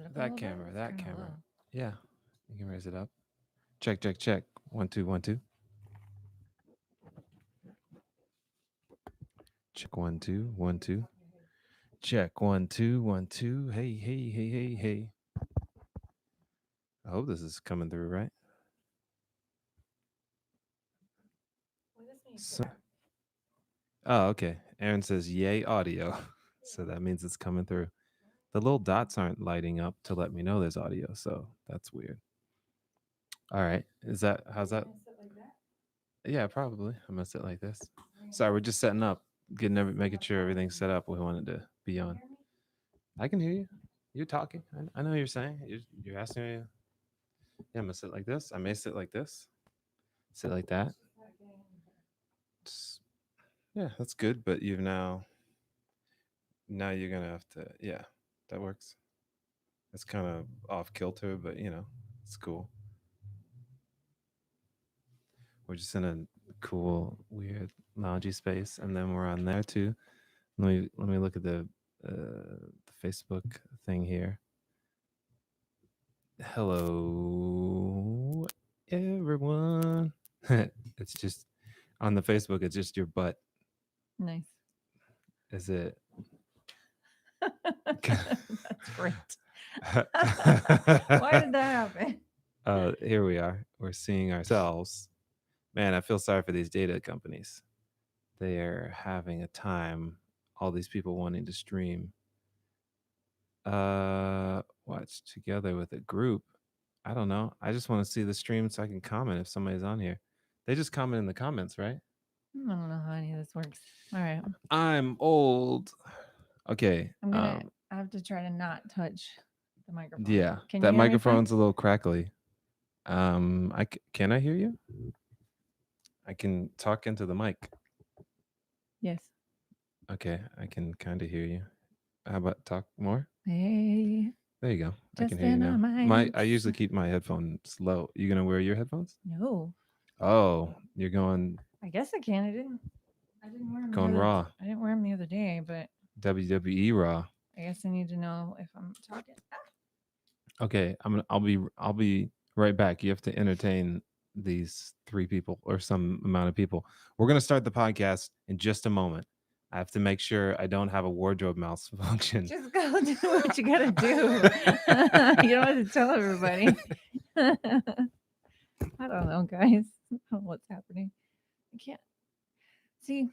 it up a That little bit? camera, It's that kind of camera. low. Yeah, you can raise it up. Check, check, check. 1 2 1 2. Check 1 2 1 2. Check 1 2 1 2. Hey, hey, hey, hey, hey. I hope this is coming through right. Well, this means So, that. oh, okay. Aaron says yay audio. So that means it's coming through. The little dots aren't lighting up to let me know there's audio, so that's weird. All right. Is that how's that? Gonna sit like that. Yeah, probably. I'm gonna sit like this. Sorry, we're just setting up, making sure everything's set up. We wanted to be Can you on. hear me? I can hear you. You're talking. I know what you're saying. You're asking me. Yeah, I'm gonna sit like this. I may sit like this. Sit like that. She's not getting any better. Just- yeah, that's good. But now you're gonna have to. Yeah, that works. It's kind of off kilter, but it's cool. We're just in a cool, weird, loungy space, and then we're on there too. Let me look at the Facebook thing here. Hello, everyone. It's just on the Facebook. It's just your butt. Nice. Is it? That's great. Why did that happen? Here we are. We're seeing ourselves. Man, I feel sorry for these data companies. They are having a time. All these people wanting to stream. Watch together with a group. I don't know. I just want to see the stream so I can comment if somebody's on here. They just comment in the comments, right? I don't know how any of this works. All right. I'm old. Okay. I have to try to not touch the microphone. Yeah, Can you that hear me fine? microphone's a little crackly. Can I hear you? I can talk into the mic. Yes. Okay, I can kind of hear you. How about talk more? Hey, There you go. I can just hear you in our now. I minds. usually keep my headphones low. You gonna wear your headphones? No, Oh, you're I guess I can. I didn't wear them going raw. I didn't wear them the other day, but WWE Raw. I guess I need to know if I'm talking. Okay, I'll be right back. You have to entertain these three people or some amount of people. We're gonna start the podcast in just a moment. I have to make sure I don't have a wardrobe malfunction. Just go do what you gotta do. You don't have to tell everybody. I don't know, guys. I don't know what's happening. I can't see.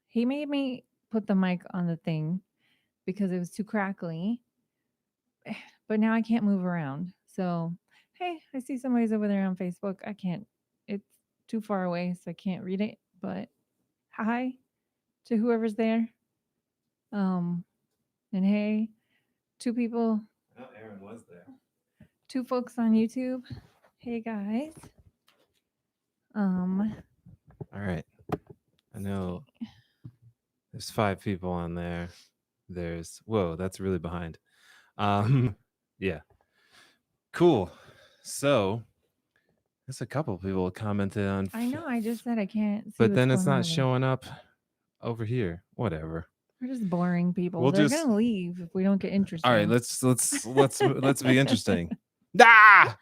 He made me put the mic on the thing because it was too crackly, but now I can't move around. So, hey, I see somebody's over there on Facebook. I can't. It's too far away, so I can't read it. But hi to whoever's there. Um, and hey, two people, Oh, Aaron was there. two folks on YouTube. Hey guys. Um, All right. I let's see. know there's 5 people on there. Whoa, that's really behind. Yeah, cool. So there's a couple people commented on, I know. I just said I can't see but what's then it's going on not over there. showing up over here. Whatever. We're just boring people. We'll They're just gonna leave if we don't get all right. interesting. Let's be interesting. Ah!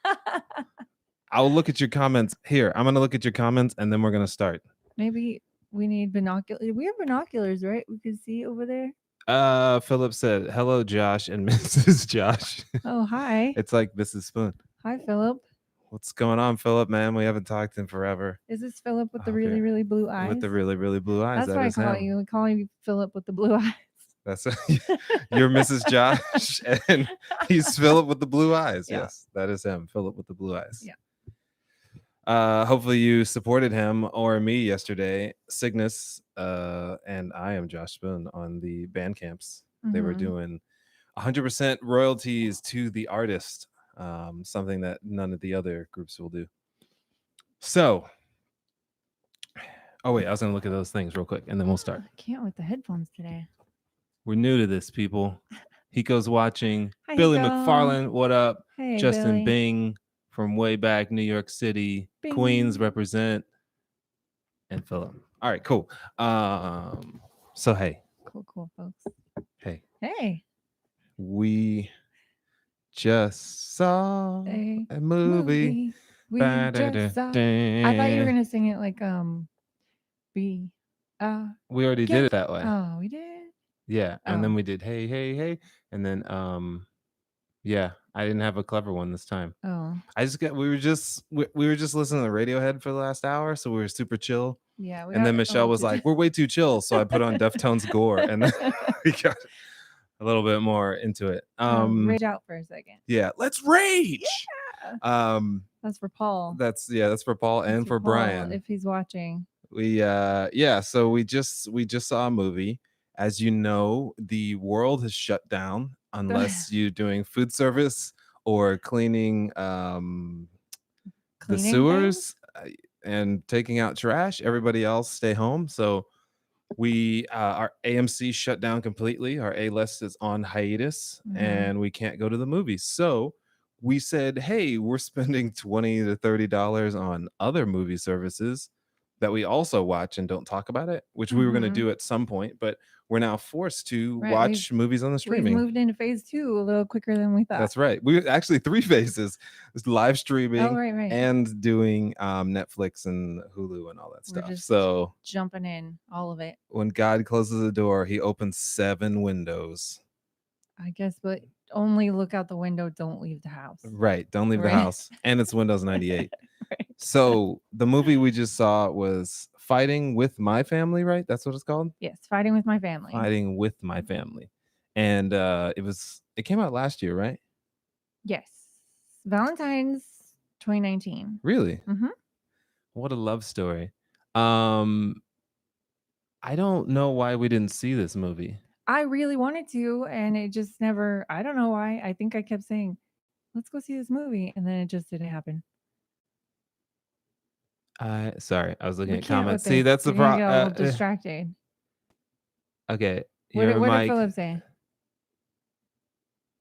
I'll look at your comments here. I'm gonna look at your comments and then we're gonna start. Maybe we need binoculars. We have binoculars, right? We can see over there. Philip said, "Hello, Josh and Mrs. Josh." Oh, hi. It's like Mrs. Spoon. Hi, Philip. What's going on, Philip? Man, we haven't talked in forever. Is this Philip with I the hope really, you're really blue with eyes? the really, really blue eyes. That's That what I is call him. you. We call you Philip with the blue eyes. That's you're Mrs. Josh, and he's Philip with the blue eyes. Yeah. Yes, that is him, Philip with the blue eyes. Yeah. Hopefully you supported him or me yesterday. Cygnus and I am Josh Spoon on the band camps. They were Mhm. doing 100% royalties to the artist, something that none of the other groups will do. So, oh wait, I was gonna look at those things real quick, and then we'll start. I can't with the headphones today. We're new to this, people. Hiko's watching. Hi, Billy Hiko. McFarland, what up? Hey, Justin Billy. Bing from way back, New York City. Bing. Queens represent. And Philip. All right, cool. So hey, Cool, folks. hey, Hey. we just saw A a movie. movie we just saw. I thought you were Ba-da-da-da. gonna sing it like be We already did get. it that way. Oh, we did. Yeah, and Oh, then we did hey hey hey, and then yeah, I didn't have a clever one this time. oh, I just got we were just listening to Radiohead for the last hour, so we were super chill. yeah, we And got then a Michelle little was too. like, "We're way too chill," so I put on Deftones Gore, and then we got a little bit more into it. Rage out for a second. Yeah, let's rage. Yeah, Um, that's for Paul. that's for Paul That's and for Paul Brian. if he's watching. We yeah, so we just saw a movie. As you know, the world has shut down unless you're doing food service or cleaning the Cleaning things. sewers and taking out trash. Everybody else stay home. So we our AMC shut down completely. Our A list is on hiatus, Mhm. and we can't go to the movies. So we said, "Hey, we're spending $20 to $30 on other movie services that we also watch and don't talk about it," which we were going to Mhm. do at some point, but we're now forced to Right, watch movies on the we've streaming. moved into phase 2 a little quicker than we thought. That's right. We actually three phases: it's live Oh, streaming right. and doing Netflix and Hulu and all that We're stuff. just So jumping in, all of it. when God closes the door, he opens 7 windows. I guess, but only look out the window, don't leave the house. Right. Don't leave the Right. house. And it's Windows 98. Right. So the movie we just saw was Fighting with My Family, right? That's what it's called? Yes, Fighting with My Family. Fighting with My Family. And it came out last year, right? Yes. Valentine's 2019. Really? Mhm. What a love story. Um I don't know why we didn't see this movie. I really wanted to, and it just never, I don't know why. I think I kept saying, "Let's go see this movie," and then it just didn't happen. I sorry, I was looking We at can't with comments. See, this. that's the You're gonna pro get a little distracted. okay, What did your mic. Philip say?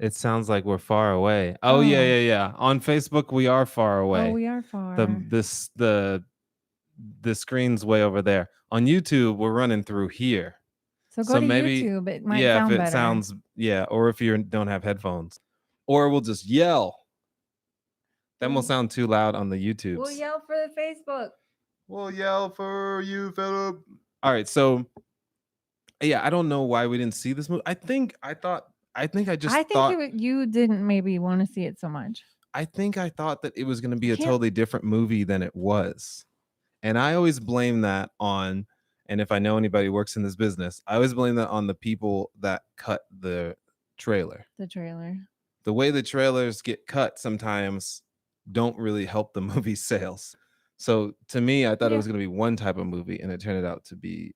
It sounds like we're far away. Oh, yeah, Oh. yeah, yeah. On Facebook, we are far Oh, away. we are The far. this the screen's way over there. On YouTube, we're running through here. So go So to maybe YouTube. It might yeah, if sound it better. sounds yeah, or if you don't have headphones. Or we'll just yell. Then we'll sound too loud on the We'll YouTubes. yell for the Facebook. We'll yell for you, Philip. All right, so yeah, I don't know why we didn't see this movie. I think I just I think thought you didn't maybe want to see it so much. I think I thought that it was going to be I a can't. totally different movie than it was. And I always blame that on, and if I know anybody who works in this business, I always blame that on the people that cut the trailer. The trailer. The way the trailers get cut sometimes don't really help the movie sales. So to me, I thought it Yeah. was going to be one type of movie, and it turned out to be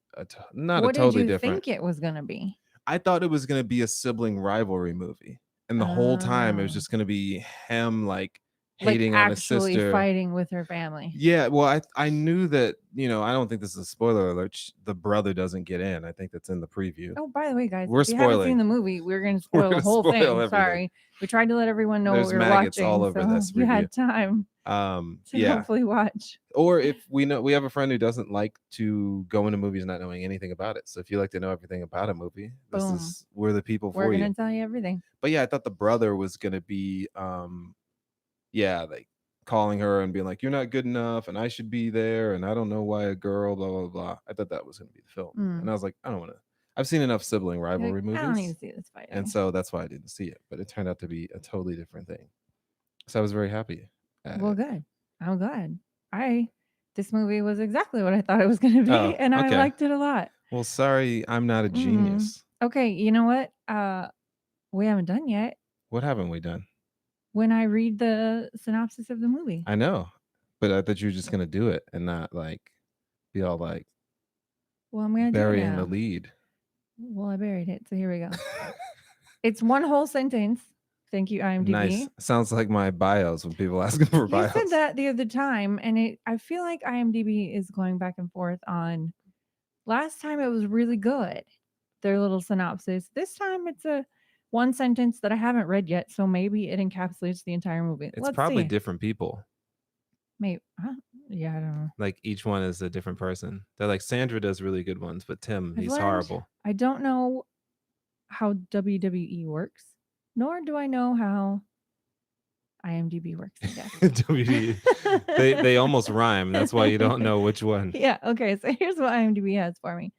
not a What did totally you different. think it was gonna be? I thought it was going to be a sibling rivalry movie. And the whole time it was Oh. just going to be him like Like hating on his actually sister. fighting with her family. Yeah, well, I knew that, I don't think this is a spoiler alert. The brother doesn't get in. I think that's in the preview. Oh, by the way, guys, We're if you haven't seen spoiling. the movie, we're gonna We're spoil the gonna whole spoil thing. everything. Sorry. We tried to let everyone know There's what we were maggots watching. all over So this you review. had time to Yeah. hopefully watch. Or if we have a friend who doesn't like to go into movies not knowing anything about it. So if you like to know everything about a movie, Boom. we're the people We're for gonna you. tell you everything. But yeah, I thought the brother was gonna be like calling her and being like, "You're not good enough, and I should be there, and I don't know why a girl, blah blah blah." I thought that was going to be the film, and I was like, I don't want to. I've seen enough sibling You're like, rivalry I don't need movies, to see this fighting. and so that's why I didn't see it. But it turned out to be a totally different thing. So I was very happy. Well, good. I'm glad. This movie was exactly what I thought it was gonna be, Oh, and I okay. liked it a lot. Well, sorry, I'm not a genius. Okay, you know what? We haven't done yet. What haven't we done? When I read the synopsis of the movie. I know, but I thought you were just gonna do it and not like be all like Well, I'm gonna burying do it the now. lead. Well, I buried it, so here we go. It's one whole sentence. Thank you, IMDb. Nice. Sounds like my bios when people asking for You bios. said that the other time, and I feel like IMDb is going back and forth on. Last time it was really good, their little synopsis. This time it's a one sentence that I haven't read yet, so maybe it encapsulates the entire movie. It's Let's probably see. different people. Maybe, yeah, I don't know. Like each one is a different person. They're like Sandra does really good ones, but Tim, he's horrible. I don't know how WWE works, nor do I know how IMDb works, I guess. WD. They almost rhyme. That's why you don't know which one. Yeah. Okay. So here's what IMDb has for me.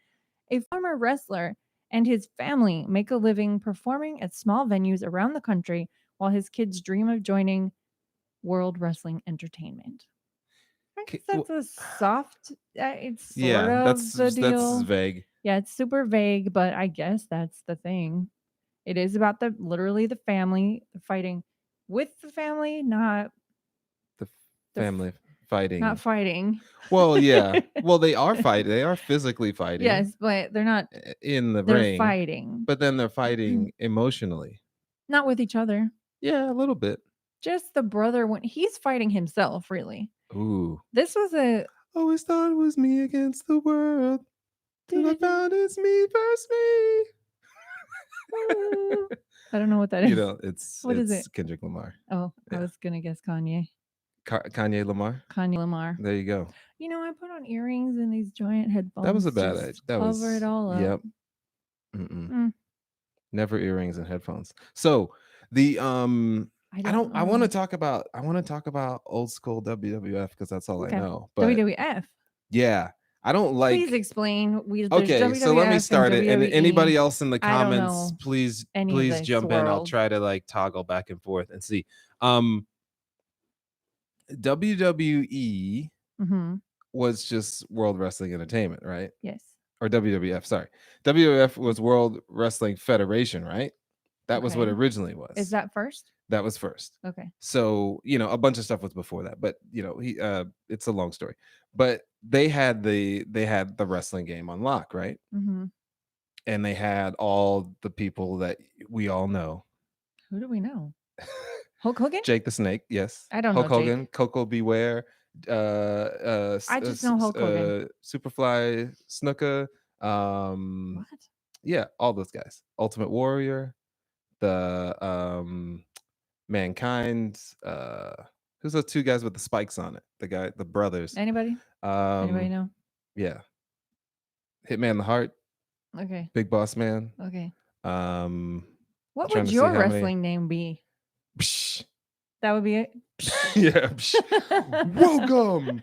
A former wrestler and his family make a living performing at small venues around the country while his kids dream of joining World Wrestling Entertainment. I guess that's a soft, it's sort of the that's deal. vague. Yeah, it's super vague, but I guess that's the thing. It is about literally the family fighting with the family, not The family fighting. not fighting. Well, yeah. Well, they are fighting. They are physically fighting. Yes, but they're not in the they're ring. fighting. But then they're fighting emotionally. Not with each other. Yeah, a little bit. Just the brother when he's fighting himself, really. Ooh. This was a always thought it was me against the world. Till I found it's me versus me. I don't know what that is. You know, What is it? Kendrick Lamar. Oh, Yeah. I was gonna guess Kanye. Kanye Lamar. Kanye Lamar. There you go. You know, I put on earrings and these giant headphones. That was a bad idea. That cover it all up. Yep. Never earrings and headphones. So the I want to talk about old school WWF because that's all I know. But WWF. Yeah. I don't like. Please explain. Okay, so let me start it. And anybody else in the comments, please jump in. I'll try to like toggle back and forth and see. WWE was just World Wrestling Entertainment, right? Yes. Or WWF, sorry. WWF was World Wrestling Federation, right? That was what originally was. Is that first? That was first. Okay. So, you know, a bunch of stuff was before that, but you know, it's a long story. But they had the wrestling game on lock, right? And they had all the people that we all know. Who do we know? Hulk Hogan? Jake the Snake, yes. I don't know. Hulk Hogan, Coco Beware, I just know Hulk Hogan. Superfly Snuka, what? Yeah, all those guys. Ultimate Warrior, the Mankind, who's those two guys with the spikes on it? The brothers. Anybody? Anybody know? Yeah. Hitman the Heart. Okay. Big Boss Man. Okay. What would your wrestling name be? Psh. That would be it. Yeah. Welcome.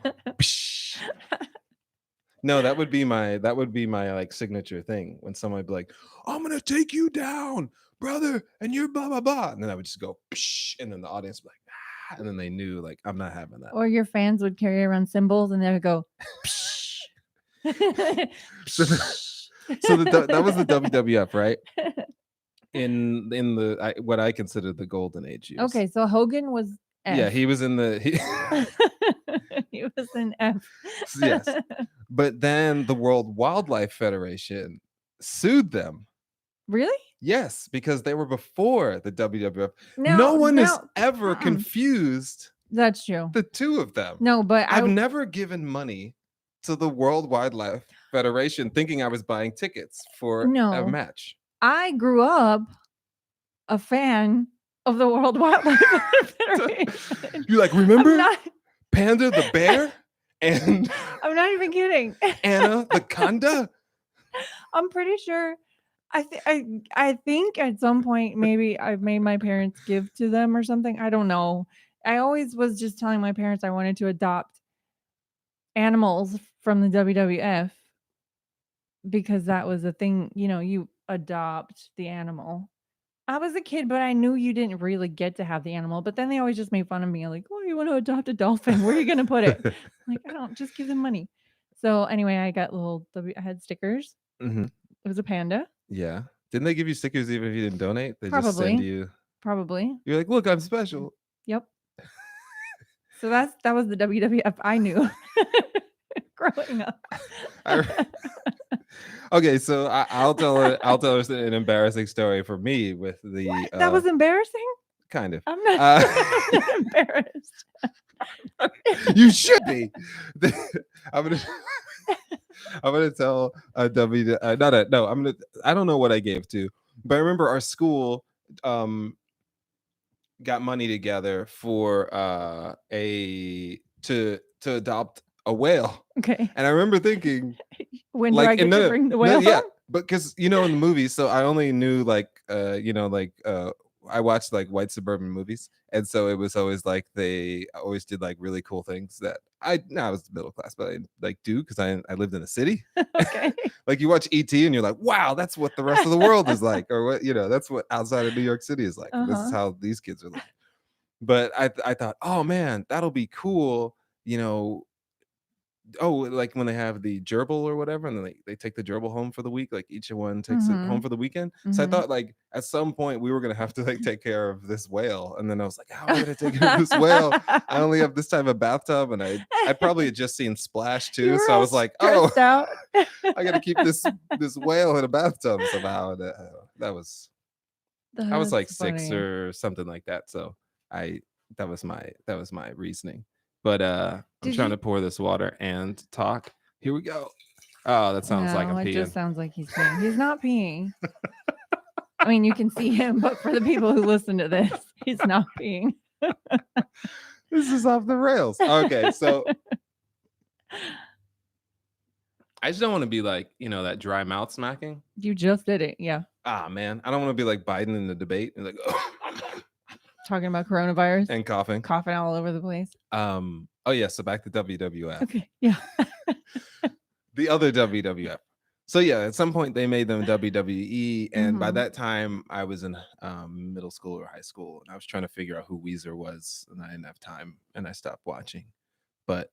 No, that would be my like signature thing when someone would be like, I'm gonna take you down, brother, and you're blah blah blah. And then I would just go, and then the audience would be like, ah, and then they knew like I'm not having that. Or your fans would carry around symbols and they would go, so that was the WWF, right? In the what I consider the golden age years. Okay, so Hogan was F. Yeah, he was in the he was in F. Yes. But then the World Wildlife Federation sued them. Really? Yes, because they were before the WWF. No one is ever confused. That's true. The two of them. No, but I've never given money to the World Wildlife Federation thinking I was buying tickets for a match. I grew up a fan of the World Wildlife Federation. You like remember Panda the bear? And I'm not even kidding. Anna the Conda? I'm pretty sure. I think at some point maybe I've made my parents give to them or something. I don't know. I always was just telling my parents I wanted to adopt animals from the WWF because that was a thing. You know, you adopt the animal. I was a kid, but I knew you didn't really get to have the animal. But then they always just made fun of me, like, "Oh, you want to adopt a dolphin? Where are you going to put it?" Like, I don't. Just give them money. So anyway, I got I had stickers. It was a panda. Yeah. Didn't they give you stickers even if you didn't donate? They just send you. Probably. You're like, look, I'm special. Yep. So that was the WWF I knew growing up. Okay, so I'll tell her an embarrassing story for me with the. What? That was embarrassing. Kind of. I'm not, I'm not embarrassed. You should be. I'm gonna tell a W. I don't know what I gave to, but I remember our school got money together for to adopt a whale. Okay. And I remember thinking, when do I get to bring the whale? Yeah, because in the movies, so I only knew I watched like white suburban movies, and so it was always like they always did like really cool things that I now I was middle class, but I like do because I lived in a city. Okay. Like you watch ET and you're like, wow, that's what the rest of the world is like, or what that's what outside of New York City is like. This is Uh-huh. how these kids are like. But I thought, oh man, that'll be cool. You know, oh, like when they have the gerbil or whatever, and then they take the gerbil home for the week, like each one takes it home Mhm. for the weekend. So I Mhm. thought like at some point we were gonna have to like take care of this whale. And then I was like, how am I gonna take care of this whale? I only have this type of bathtub, and I probably had just seen Splash You too. were So I all was like, oh, stressed out. I gotta keep this whale in a bathtub somehow. That was I was like That's six funny. or something like that. So I that was my reasoning. But I'm Did trying you to pour this water and talk. Here we go. Oh, that sounds like No, I'm it just peeing. sounds like he's peeing. He's not peeing. I mean, you can see him, but for the people who listen to this, he's not peeing. This is off the rails. Okay, so I just don't want to be like, that dry mouth smacking. You just did it. Yeah. Ah, man, I don't want to be like Biden in the debate and like Talking about coronavirus, and coughing. coughing all over the place. Oh yeah, so back to WWF. Okay. Yeah. The other WWF. So yeah, at some point they made them WWE, and by Mhm. that time I was in middle school or high school, and I was trying to figure out who Weezer was, and I didn't have time, and I stopped watching. But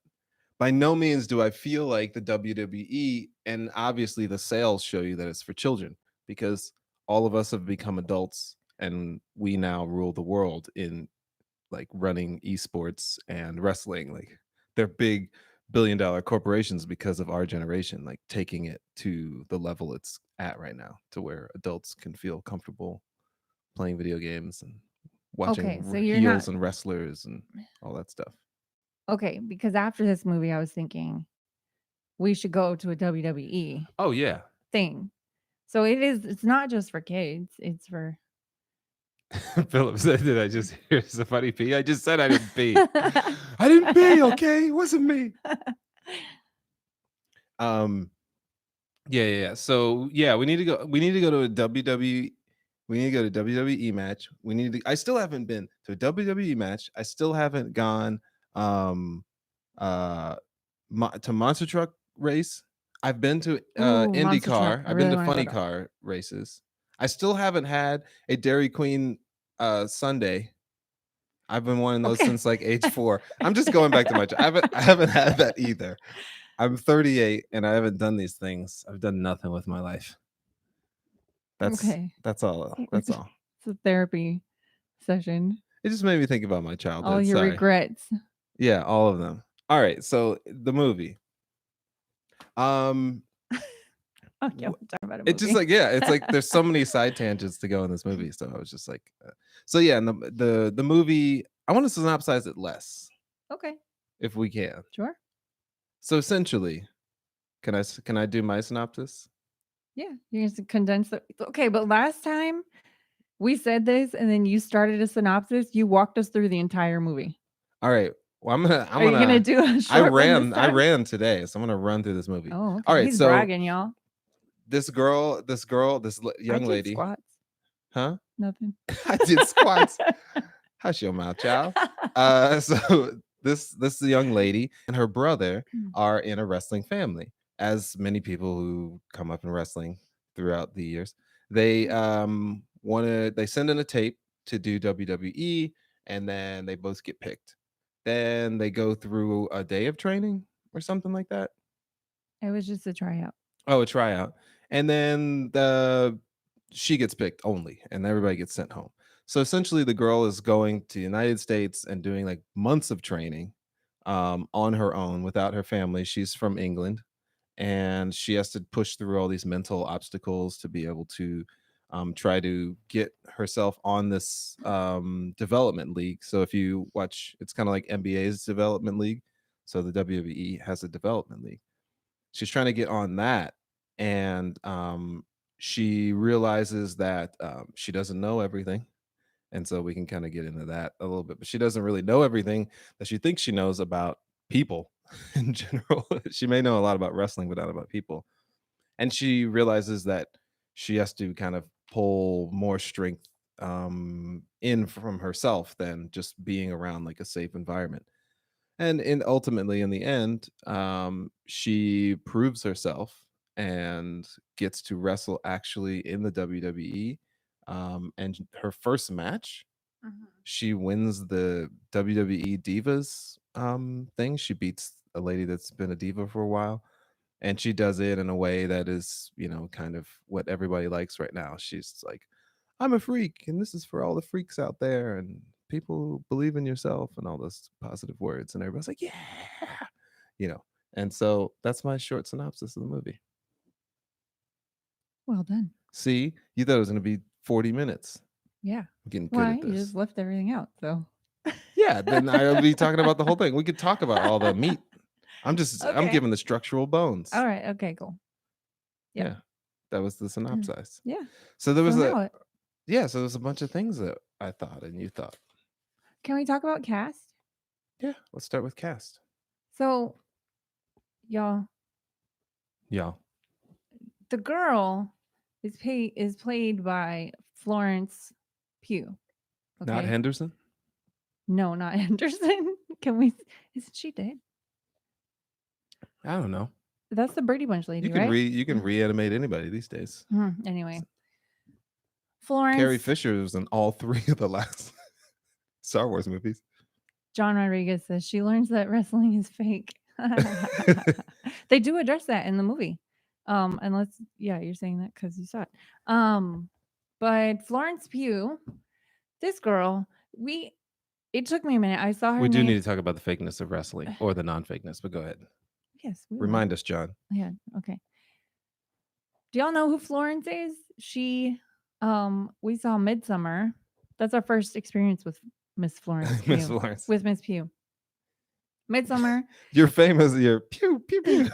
by no means do I feel like the WWE, and obviously the sales show you that it's for children because all of us have become adults, and we now rule the world in like running esports and wrestling. Like they're big billion-dollar corporations because of our generation, like taking it to the level it's at right now, to where adults can feel comfortable playing video games and Okay. watching So you're not heels and wrestlers and all that stuff. okay because after this movie, I was thinking we should go to a WWE Oh yeah. thing. So it's not just for kids, it's for Philip said, "Did I just hear somebody pee? I just said I didn't pee. I didn't pee. Okay, it wasn't me." Um, yeah. So yeah, we need to go. We need to go to a WWE. We need to go to WWE match. We need to. I still haven't been to a WWE match. I still haven't gone um uh to monster truck race. I've been to Ooh, monster truck. IndyCar. I I've been really to want to go funny to car races. I still haven't had a Dairy Queen Sunday. I've been wanting those Okay. since like age 4. I'm just going back to my I haven't had that either. I'm 38 and I haven't done these things. I've done nothing with my life. That's Okay. that's all. That's all. It's a therapy session. It just made me think about my All childhood. your Sorry. regrets. Yeah, all of them. All right, so the movie. Um Oh, yeah, we're talking about a It's just movie. like, yeah, it's like there's so many side tangents to go in this movie. So I was just like, so yeah, and the movie, I want to synopsize it less Okay, if we can. sure. So essentially, can I do my synopsis? Yeah, you just condense it. Okay, but last time we said this and then you started a synopsis, you walked us through the entire movie. All right. Well, I'm Are you gonna gonna do a I short one this ran I time? ran today, so I'm gonna run through this movie. Oh, All okay. right, He's so bragging, y'all. this I young did lady, squats. huh? Nothing. I did squats. Hush your mouth, child. So this young lady and her brother are in a wrestling family, as many people who come up in wrestling throughout the years. They they send in a tape to do WWE, and then they both get picked. Then they go through a day of training or something like that. It was just a tryout. Oh, a tryout. And then she gets picked only, and everybody gets sent home. So essentially, the girl is going to the United States and doing like months of training on her own without her family. She's from England, and she has to push through all these mental obstacles to be able to try to get herself on this development league. So if you watch, it's kind of like NBA's development league. So the WWE has a development league. She's trying to get on that, and she realizes that she doesn't know everything, and so we can kind of get into that a little bit. But she doesn't really know everything that she thinks she knows about people in general. She may know a lot about wrestling, but not about people. And she realizes that she has to kind of pull more strength in from herself than just being around like a safe environment. And ultimately in the end, she proves herself and gets to wrestle actually in the WWE. And her first match, Mhm. she wins the WWE Divas thing. She beats a lady that's been a diva for a while, and she does it in a way that is, kind of what everybody likes right now. She's like, I'm a freak, and this is for all the freaks out there, and people who believe in yourself, and all those positive words. And everybody's like, yeah, you know. And so that's my short synopsis of the movie. Well done. See, you thought it was going to be 40 minutes. Yeah. I'm getting good Why? at You this. just left everything out. So, Yeah, then I'll be talking about the whole thing. We could talk about all the meat. I'm okay. giving the structural bones. All right. Okay, cool. Yep. Yeah, that was the synopsis. Yeah. So there So was a now what? Yeah, so there's a bunch of things that I thought and you thought. Can we talk about cast? Yeah, let's start with cast. So, y'all, Yeah, the girl is played by Florence Pugh. not Okay. Henderson. No, not Henderson. Can we? Isn't she dead? I don't know. That's the Brady Bunch lady, right? You can reanimate anybody these days. Anyway, Carrie Florence. Fisher was in all three of the last Star Wars movies. John Rodriguez says she learns that wrestling is fake. They do address that in the movie. And yeah, you're saying that because you saw it. But Florence Pugh, this girl, it took me a minute. I saw her We do need name. to talk about the fakeness of wrestling or the non-fakeness, but go ahead. Yes, we will. Remind us, John. Yeah, okay. Do y'all know who Florence is? We saw Midsummer. That's our first experience with Miss Florence Pugh. Miss Florence. With Miss Pugh. Midsummer. You're famous. You're pew pew pew.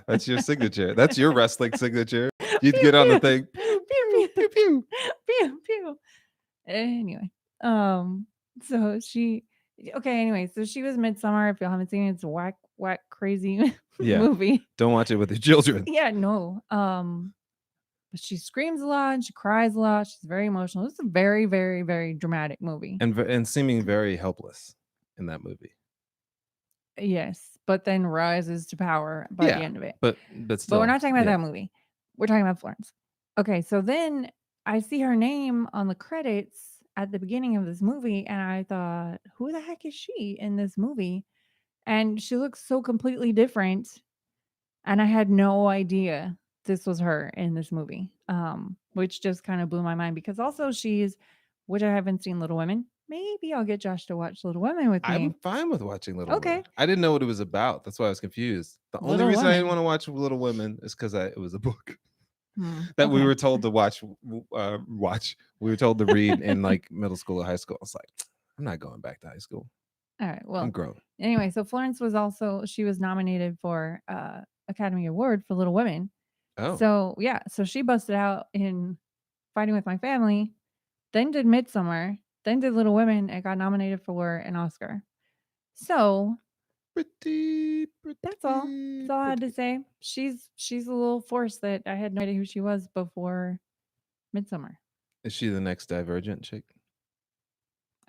That's your signature. That's your wrestling signature. You'd Pew, get on the pew. thing. Pew pew pew pew. Pew pew. Anyway, so she okay. Anyway, so she was Midsummer. If y'all haven't seen it, it's a whack crazy Yeah. movie. Don't watch it with your children. Yeah, no. But she screams a lot and she cries a lot. She's very emotional. It's a very, very, very dramatic movie. And seeming very helpless in that movie. Yes, but then rises to power by the end of it. But still, But we're not talking about that movie. We're talking about Florence. Okay, so then I see her name on the credits at the beginning of this movie, and I thought, who the heck is she in this movie? And she looks so completely different, and I had no idea this was her in this movie, which just kind of blew my mind because also which I haven't seen Little Women. Maybe I'll get Josh to watch Little Women with me. I'm fine with watching Little Okay. Women. I didn't know what it was about. That's why I was confused. The only Little reason I didn't Women. want to watch Little Women is because it was a book that we Okay. were told to watch. We were told to read in like middle school or high school. I was like, I'm not going back to high school. All right. Well, I'm grown. anyway, so Florence she was nominated for Academy Award for Little Women. Oh, So yeah, so she busted out in Fighting with My Family, then did Midsummer, then did Little Women, and got nominated for an Oscar. So pretty. that's all. That's all I had to say. She's a little force that I had no idea who she was before Midsummer. Is she the next Divergent chick?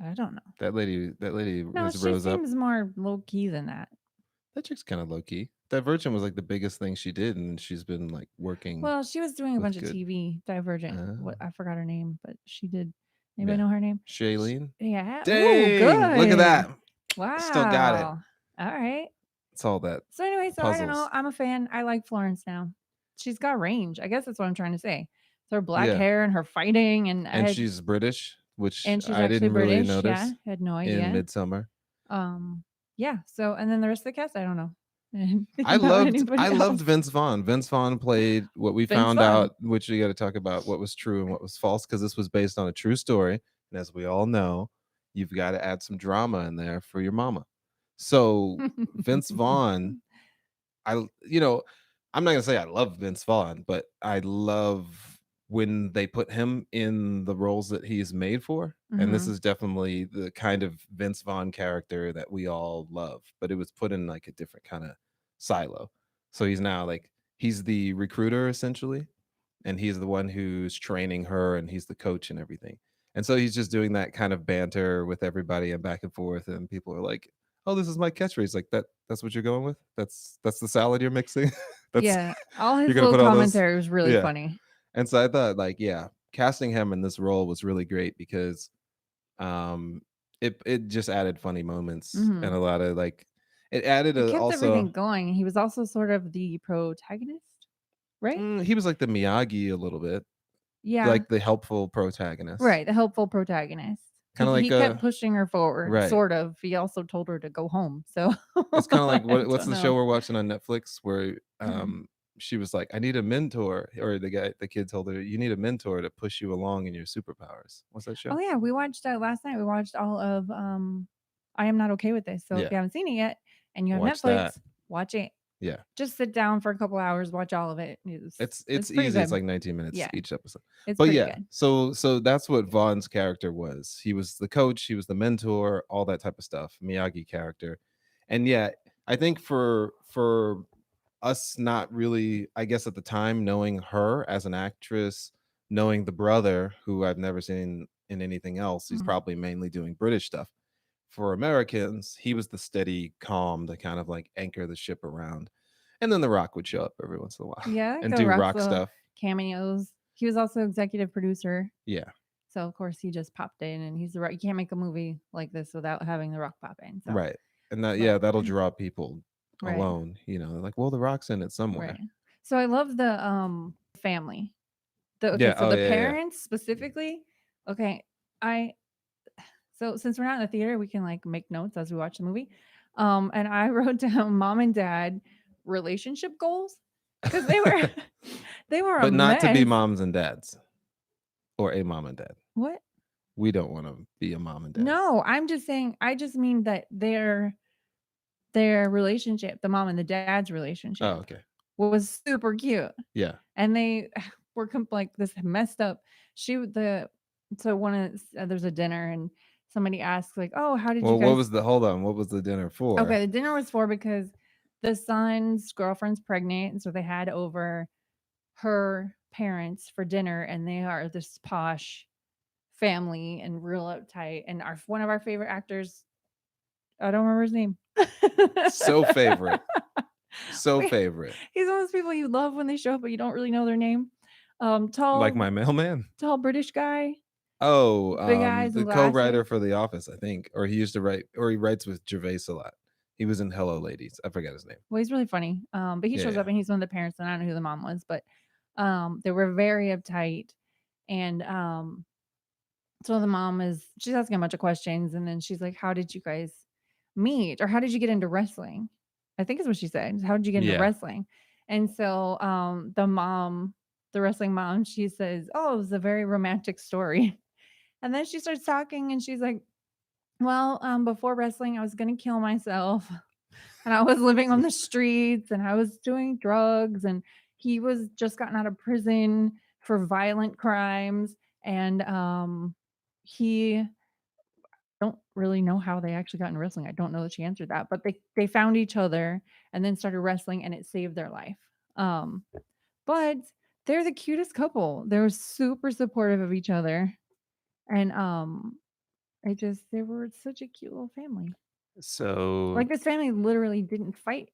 I don't know. That lady No, was she rose up. seems more low key than that. That chick's kind of low key. Divergent was like the biggest thing she did, and she's been like working. Well, she was doing a bunch good. of TV. Divergent. What I forgot her name, but she did. Anybody Yeah. know her name? Shailene. Yeah. Dang, Ooh, good. look at that. Wow. Still got it. All right. It's all that. So anyway, I don't know. puzzles. I'm a fan. I like Florence now. She's got range. I guess that's what I'm trying to say. It's her black Yeah. hair and her fighting, and she's British, which and she's I actually didn't really British. notice Yeah, had no idea. in Midsummer. Yeah. So and then the rest of the cast, I don't know. I loved Vince Vaughn. Vince Vaughn played what we found out, which we got to talk about what was true and what was false, because this was based on a true story. And as we all know, you've got to add some drama in there for your mama. So Vince Vaughn, I'm not gonna say I love Vince Vaughn, but I love when they put him in the roles that he's made for. And this is definitely the kind of Vince Vaughn character that we all love, but it was put in like a different kind of silo. So he's now like he's the recruiter essentially, and he's the one who's training her, and he's the coach and everything. And so he's just doing that kind of banter with everybody and back and forth, and people are like, "Oh, this is my catchphrase." Like that's what you're going with? That's the salad you're mixing? That's Yeah, all you're his gonna little put all those. commentary was really Yeah. funny. And so I thought like, yeah, casting him in this role was really great because um it just added funny moments and Mhm. a lot of like it added It a kept also everything going. He was also sort of the protagonist, right? he was like the Miyagi a little bit, Yeah, like the helpful protagonist. right, the helpful protagonist. He Kind of like he kept a pushing her forward, right. sort of. He also told her to go home, so It's kinda like I what's don't the show know. we're watching on Netflix where, Mhm. she was like, "I need a mentor," or the kid told her, "You need a mentor to push you along in your superpowers." What's that show? Oh, yeah, we watched, last night, we watched all of, I Am Not Okay With This, so if Yeah, you haven't seen it yet and you have watch that. Netflix, watch it. Yeah. Just sit down for a couple hours, watch all of it. It's It's pretty easy, it's good. like 19 minutes Yeah, each episode. it's But pretty yeah, good. so that's what Vaughn's character was. He was the coach, he was the mentor, all that type of stuff, Miyagi character. And yeah, I think for us not really, I guess at the time, knowing her as an actress, knowing the brother who I've never seen in anything else, he's Mhm. probably mainly doing British stuff. For Americans, he was the steady calm to kind of like anchor the ship around. And then The Rock would show up every once in a while Yeah, I like and the do Rock's rock little stuff. cameos. He was also executive producer, Yeah, so of course he just popped in, and he's the Rock. You can't make a movie like this without having the Rock pop in. So, right. And that but yeah, that'll draw people right, alone, they're like, "Well, The Rock's in it right. somewhere." So I love the family. Okay, Yeah, so oh, the yeah, yeah. parents specifically. Okay, I so since we're not in the theater, we can like make notes as we watch the movie. And I wrote down mom and dad relationship goals because they were they were a But not to be mess. moms and dads or a mom and dad. What? We don't wanna be a mom and dad. No, I'm just saying. I just mean that their relationship, the mom and the dad's Oh, relationship, okay. was super cute, Yeah. and they were like this messed up. She the so one of there's a dinner and somebody asks like, "Oh, how did you Well, what guys?" was the hold on, what was the dinner for? Okay, the dinner was for because the son's girlfriend's pregnant, and so they had over her parents for dinner, and they are this posh family and real uptight. And our one of our favorite actors, I don't remember his name. So favorite. So We- favorite. He's one of those people you love when they show up, but you don't really know their name. Like Tall, my mailman? tall British guy, Oh, big eyes and the glasses. co-writer for The Office, I think, or he used to write or he writes with Gervais a lot. He was in Hello Ladies. I forgot his name. Well, he's really funny. But he Yeah, shows up yeah. and he's one of the parents, and I don't know who the mom was, but they were very uptight. And so the mom she's asking a bunch of questions, and then she's like, "How did you guys meet, or how did you get into wrestling?" I think is what she said. How did you get into Yeah. wrestling? And so the mom, the wrestling mom, she says, "Oh, it was a very romantic story." And then she starts talking, and she's like, "Well, before wrestling, I was gonna kill myself, and I was living on the streets, and I was doing drugs, and he was just gotten out of prison for violent crimes, and he don't really know how they actually got in wrestling. I don't know that she answered that, but they found each other and then started wrestling, and it saved their life. Um, but they're the cutest couple. They were super supportive of each other, and they were such a cute little family. So Like this family literally didn't fight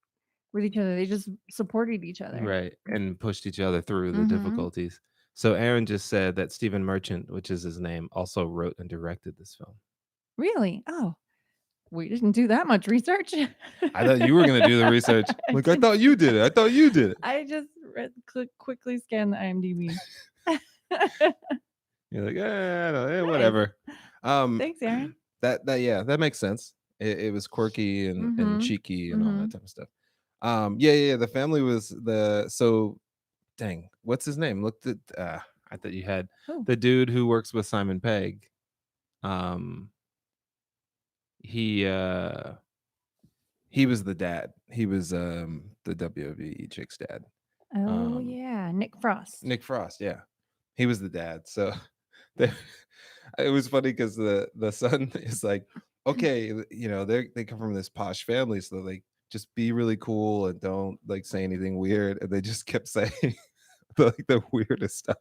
with each other. They just supported each other. right, and pushed each other through the Mhm. difficulties. So Aaron just said that Stephen Merchant, which is his name, also wrote and directed this film. Really? Oh, we didn't do that much research. I thought you were gonna do the research. I Like, I didn't thought do you did it. I thought you did it. I just quickly scanned the IMDb. You're like, no, Nice. whatever. Um, Thanks, Aaron. that yeah, that makes sense. It was quirky and Mhm. cheeky and all that Mhm. type of stuff. Yeah, yeah, yeah. The family was the so dang. What's his name? Looked at. I thought you had Oh. the dude who works with Simon Pegg. Um, he uh he was the dad. He was the WWE chick's dad. Oh, Um, yeah, Nick Frost. Nick Frost. Yeah, he was the dad. So they it was funny because the son is like, okay, they come from this posh family, so like just be really cool and don't like say anything weird. And they just kept saying the weirdest stuff.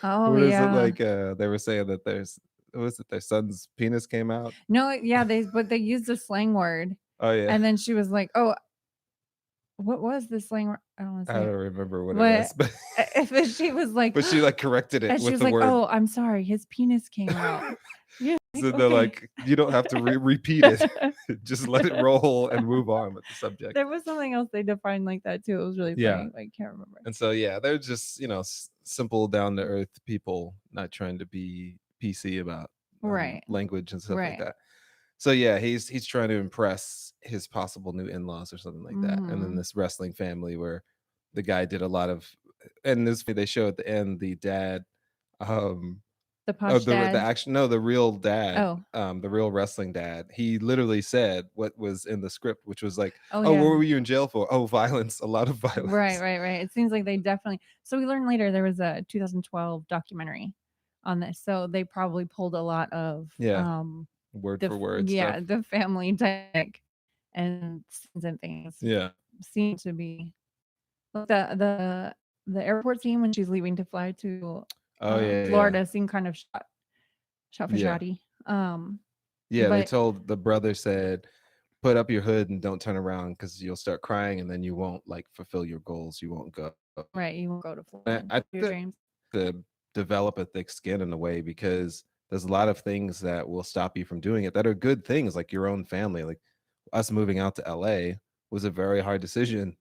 Oh, What is it yeah. like? They were saying that there's was it their son's penis came out? No, yeah, they used a slang word, Oh yeah, and then she was like, "Oh, what was the slang word? I don't wanna I say don't it." remember what it But, was, but but she was like but she like corrected it and she with was the like, word. "Oh, I'm sorry, his penis came out." You're like, So they're "Okay." like, you don't have to repeat it. Just let it roll and move on with the subject. There was something else they defined like that too. It was really Yeah. funny. I can't remember. And so yeah, they're just simple, down to earth people, not trying to be PC about Right. language and stuff like Right. that. So yeah, he's trying to impress his possible new in-laws or something like that. And then Mhm. this wrestling family where the guy did a lot of, and this they show at the end the dad, um The oh, posh the dad. action, no, the real dad, Oh. the real wrestling dad. He literally said what was in the script, which was like, Oh, "Oh, what yeah. were you in jail for?" "Oh, violence, a lot of Right, violence." right, right. It seems like they definitely so we learned later there was a 2012 documentary on this. So they probably pulled a lot of Yeah, word for word stuff. the family dynamic and scenes and things Yeah. seem to be like the airport scene when she's leaving to fly to Oh, yeah, yeah. Florida seemed kind of shot for Yeah. shotty. Yeah, they But told the brother said, "Put up your hood and don't turn around because 'cause you'll start crying and then you won't, like, fulfill your goals, you won't go." right, you won't go to Florida I and I your think dreams. to develop a thick skin in a way because there's a lot of things that will stop you from doing it that are good things, like your own family. Like us moving out to LA was a very hard decision.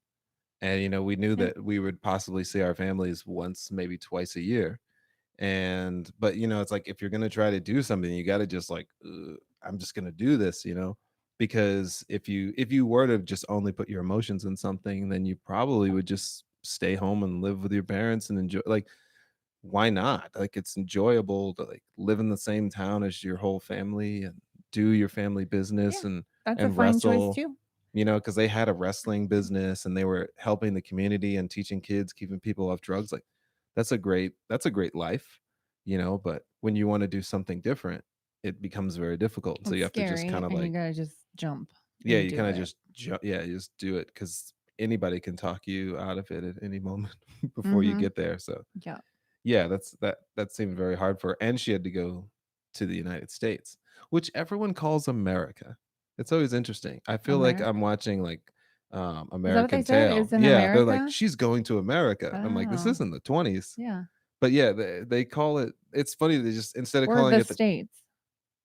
And we knew Yeah, that we would possibly see our families once, maybe twice a year. And but it's like if you're gonna try to do something, you gotta just like, "Ugh, I'm just gonna do this," because if you were to just only put your emotions in something, then you probably would just stay home and live with your parents and enjoy, like, why not? Like, it's enjoyable to, like, live in the same town as your whole family and do your family business yeah, and that's a and fine choice wrestle, too. because they had a wrestling business and they were helping the community and teaching kids, keeping people off drugs. Like, that's a great life, but when you wanna do something different, it becomes very difficult. So It's you have to just scary, kinda and you like, gotta just jump yeah, and you do kinda it. just yeah, you just do it because anybody can talk you out of it at any moment before you Mhm. get there. So Yeah. yeah, that seemed very hard for her, and she had to go to the United States, which everyone calls America. It's always interesting. I feel like I'm America? watching, like, Is that what they American said? Tail. It's in Yeah, they're like, America? "She's going to America." I'm like, "This Oh, isn't the '20s." yeah. But yeah, they call it, it's funny, they just, instead of Or calling the it the, States,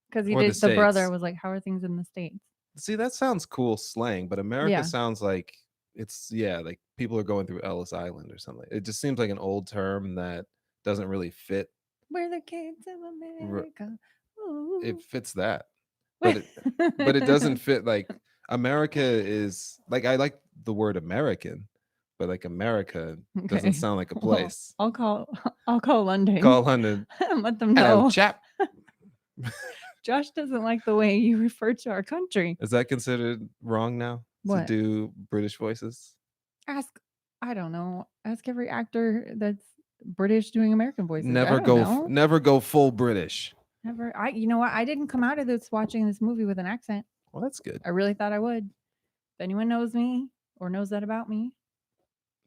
because he or the did the brother States. was like, "How are things in the States?" See, that sounds cool slang, but America Yeah. sounds like it's, yeah, like people are going through Ellis Island or something. It just seems like an old term that doesn't really fit. "We're the kids of America." It Ooh. fits that, but it doesn't fit, like, America is like, I like the word American, but, like, America doesn't Okay. sound like a Well, place. I'll call London Call London, and let them "Hello, know. chap." Josh doesn't like the way you refer to our country. Is that considered wrong now to What? do British voices? Ask I don't know. Ask every actor that's British doing American voices. I Never don't go know. never go full British. Never. You know what? I didn't come out of this watching this movie with an accent. Well, that's good. I really thought I would. If anyone knows me or knows that about me,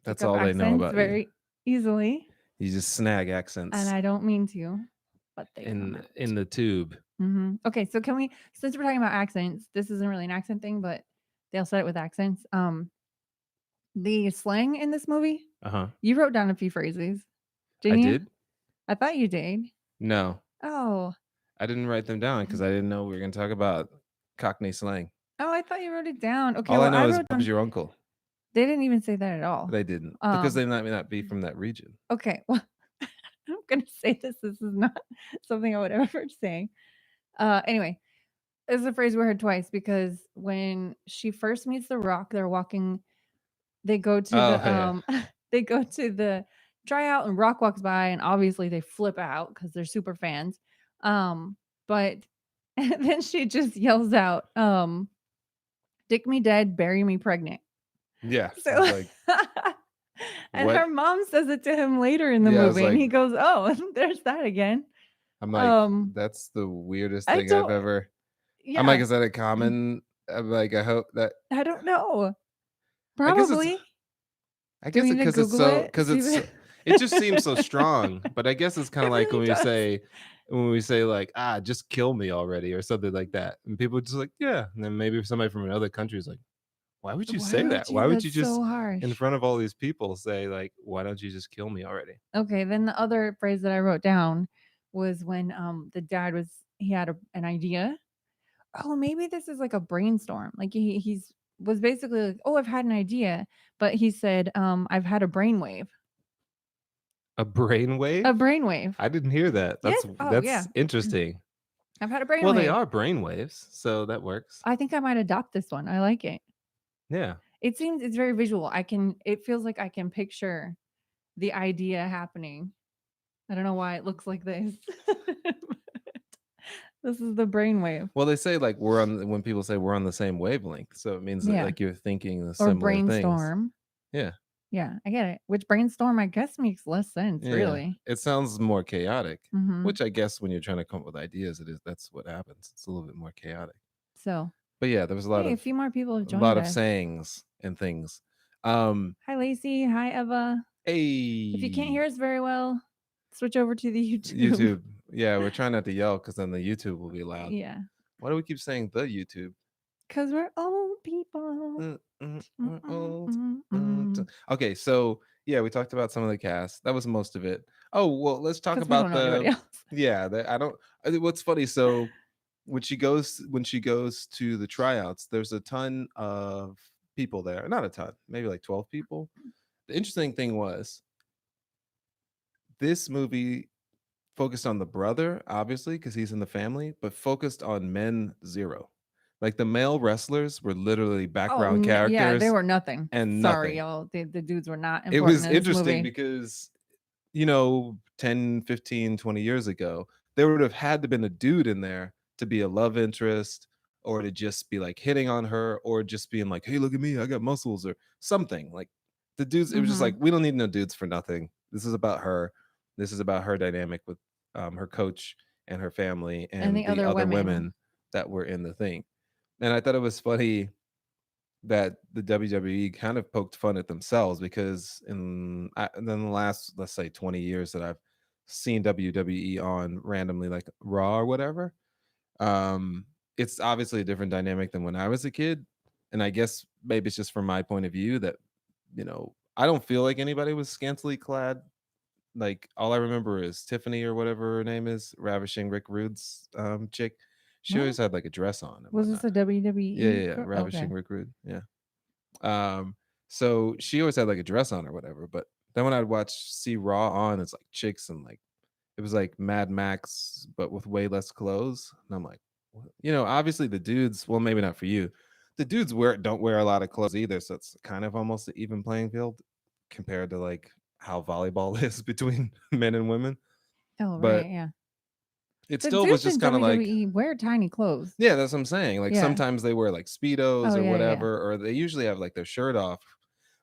pick That's up all they know accents about you. very easily. You just snag And accents I don't mean to, but they come in out. the tube. Okay, so can we, since we're talking about accents, this isn't really an accent thing, but they all said it with accents. The slang in this movie, Uh-huh. you wrote down a few phrases, I didn't you? did? I thought you did. No. Oh, I didn't write them down because I didn't know we were gonna talk about Cockney slang. oh, I thought you wrote it down. Okay, All I well, I know is wrote Bob's down. your uncle. They didn't even say that at all. They didn't, because Um, they might not be from that region. okay, well, I'm gonna say this. This is not something I would ever say. Anyway, it's a phrase we heard twice because when she first meets The Rock, they're walking. They go to Oh, the yeah. they go to the tryout, and Rock walks by, and obviously they flip out because they're super fans. But and then she just yells out, "Dick me dead, bury me pregnant." Yeah, I was So, like, and "What?" her mom says it to him later in the Yeah, I was movie, and like, he goes, "Oh, there's that again." I'm like, Um, "That's the weirdest I thing I've don't, ever." I'm like, yeah, "Is that a common?" I'm like, I hope that, I don't know. I guess it's Probably. I Do guess we it need to because it's Google so it? because See it's if so, it just seems so strong, but I guess it's kinda it like really when we does. say when we say like, just kill me already or something like that. And people just like, yeah. And then maybe somebody from another country is like, why would you Why say would that? you? Why would you That's just so in harsh. front of all these people say like, why don't you just kill me already? Okay, then the other phrase that I wrote down was when the dad was he had an idea. Oh, maybe this is like a brainstorm. Like he's was basically like, "Oh, I've had an idea," but he said, "I've had a brainwave." A A brainwave? brainwave. I didn't hear that. Yes. Oh, yeah. That's interesting. I've had a Well, they brainwave. are brainwaves, so that works. I think I might adopt this one. I like it. Yeah. It seems it's very visual. I can it feels like I can picture the idea happening. I don't know why it looks like this. This is the brainwave. Well, they say like when people say we're on the same wavelength, so it means that Yeah. like you're thinking the Or similar things. brainstorm. Yeah. Yeah, I get it. Which brainstorm I guess makes less sense, Yeah. really. It sounds more chaotic, Mhm. which I guess when you're trying to come up with ideas, that's what happens. It's a little bit more chaotic. So, But yeah, there was hey, a few more people have a joined lot of us. sayings and things. Um, Hi, Lacey. Hi, Eva. If you can't hey, hear us very well, switch over to the YouTube. YouTube. Yeah, we're trying not to yell because then the YouTube will be loud. Yeah, Why do we keep saying the YouTube? because we're old people. We're old. Because Okay, so yeah, we talked about some of the cast. That was most of it. Oh well, let's talk we don't about know anybody the else. yeah. I don't. What's funny? So when she goes to the tryouts, there's a ton of people there. Not a ton, maybe like 12 people. The interesting thing was this movie focused on the brother, obviously, because he's in the family, but focused on men zero. Like the male wrestlers were literally Oh, background yeah, they characters were nothing. and Sorry, nothing. y'all. The dudes were not It important was in this interesting movie. because, 10, 15, 20 years ago, there would have had to been a dude in there to be a love interest or to just be like hitting on her or just being like, hey, look at me, I got muscles or something. Like the dudes, it was just like, Mhm. we don't need no dudes for nothing. This is about her. This is about her dynamic with her coach and her family And and the the other other women. women that were in the thing. And I thought it was funny that the WWE kind of poked fun at themselves because in the last, let's say, 20 years that I've seen WWE on randomly, like Raw or whatever, um, it's obviously a different dynamic than when I was a kid. And I guess maybe it's just from my point of view that, I don't feel like anybody was scantily clad. Like all I remember is Tiffany or whatever her name is, Ravishing Rick Rude's chick. She What? always had like a dress on and Was this whatnot. a Yeah, WWE yeah, yeah. girl? Ravishing Okay. Rick Rude. Yeah. So she always had like a dress on or whatever. But then when I'd see Raw on, it's like chicks and like it was like Mad Max, but with way less clothes. And I'm like, what? Obviously the dudes, well, maybe not for you. The dudes don't wear a lot of clothes either. So it's kind of almost an even playing field compared to like how volleyball is between men and women. Oh, right, But yeah. it The still was dudes just in kind of like, WWE wear tiny clothes. yeah, that's what I'm saying. Like Yeah. sometimes they wear like speedos Oh, or yeah, yeah. whatever, or they usually have like their shirt off.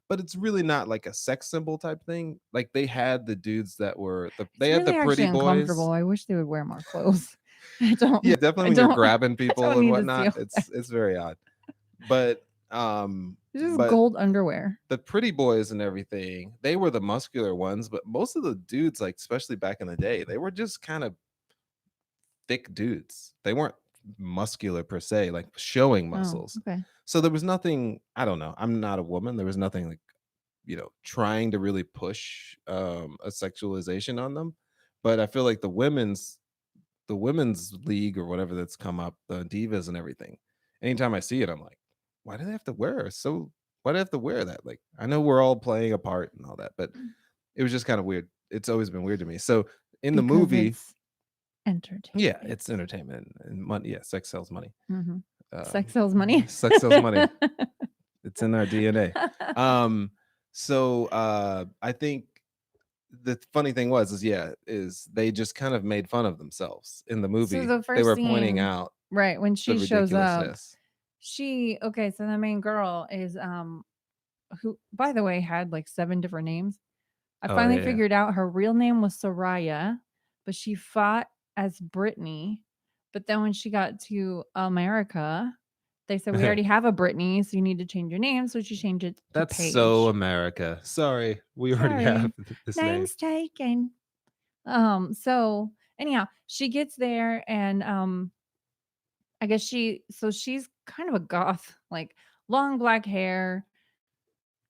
But it's really not like a sex symbol type thing. Like they had the dudes that were they It's had the really pretty actually boys. uncomfortable. I wish they would wear more clothes. Yeah, definitely I when you're don't grabbing I people don't and need to see whatnot, all that. it's very odd. But It's just but gold underwear. the pretty boys and everything, they were the muscular ones, but most of the dudes, like especially back in the day, they were just kind of thick dudes. They weren't muscular per se, like showing Oh, muscles. okay. So there was nothing, I don't know. I'm not a woman. There was nothing like, trying to really push a sexualization on them. But I feel like the women's league or whatever that's come up, the divas and everything. Anytime I see it, I'm like, why do they have to wear so why do they have to wear that? Like I know we're all playing a part and all that, but it was just kind of weird. It's always been weird to me. So in the Because movie, it's yeah, entertainment. it's entertainment and money. Yeah, sex sells money. Mhm. Um, Sex sells money. sex sells money. It's in our DNA. So I think the funny thing is they just kind of made fun of themselves in the So movie. the They first were pointing scene, out right, when the she shows up, ridiculousness. so the main girl is who by the way had like 7 different names. I Oh finally yeah. figured out her real name was Soraya, but she fought as Brittany. But then when she got to America, they said we Yeah. already have a Brittany, so you need to change your name. So she changed it to That's so Paige. America. Sorry, we already have Sorry, this name. name's taken. So Anyhow, she gets there and I guess she's kind of a goth, like long black hair,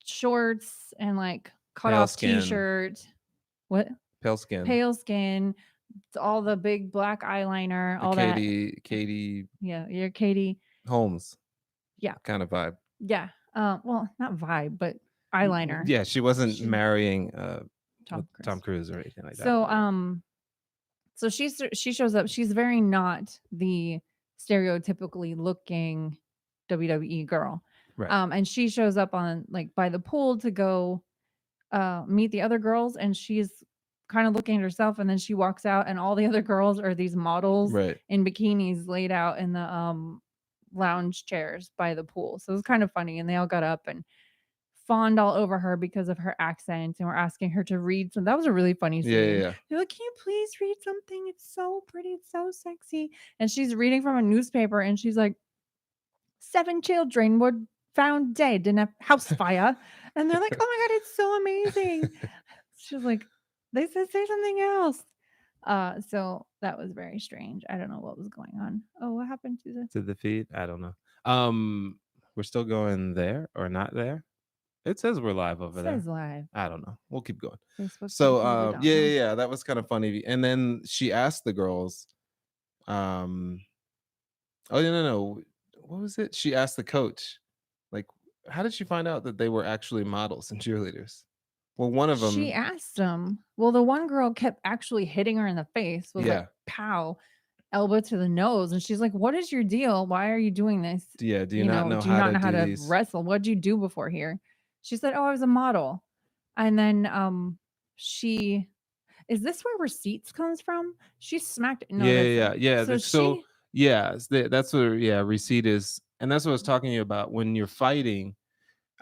shorts, and like cut Pale off skin, t-shirt. What? pale skin. Pale skin, all the big black eyeliner, The all that. Katie Yeah, you're Katie. Holmes Yeah, kind of vibe. yeah. Well, not vibe, but eyeliner. Yeah, she wasn't She marrying with Tom Tom Cruise. Cruise or anything like that. So Yeah. so she shows up. She's very not the stereotypically looking WWE girl. Right. And she shows up on like by the pool to go meet the other girls, and she's kind of looking at herself, and then she walks out, and all the other girls are these models Right. in bikinis laid out in the lounge chairs by the pool. So it was kind of funny, and they all got up and fawned all over her because of her accent and were asking her to read some. That was a really funny Yeah, yeah, scene. yeah. They're like, "Can you please read something? It's so pretty, it's so sexy." And she's reading from a newspaper, and she's like, "7 children were found dead in a house fire." And they're like, "Oh my god, it's so amazing." She was like, "They said say something else." So that was very strange. I don't know what was going on. Oh, what happened to the To the feed, I don't know. We're still going there or not there? It says we're live it over says there. live. I don't know. We'll keep going. Facebook So, people that don't yeah, know. yeah, yeah, that was kind of funny. And then she asked the girls, um, oh, no, no, no. What was it? She asked the coach, like, how did she find out that they were actually models and cheerleaders? Well, one of She them, asked him. Well, the one girl kept actually hitting her in the face, was like, yeah, pow, elbow to the nose. And she's like, "What is your deal? Why are you doing this? yeah. Do you not know Do you how not to know how do to these? wrestle? What'd you do before here?" She said, "Oh, I was a model." And then she is this where receipts comes from? She smacked no, Yeah, that's yeah, yeah. so So, she yeah, that's where, yeah, receipt is. And that's what I was talking to you about when you're fighting.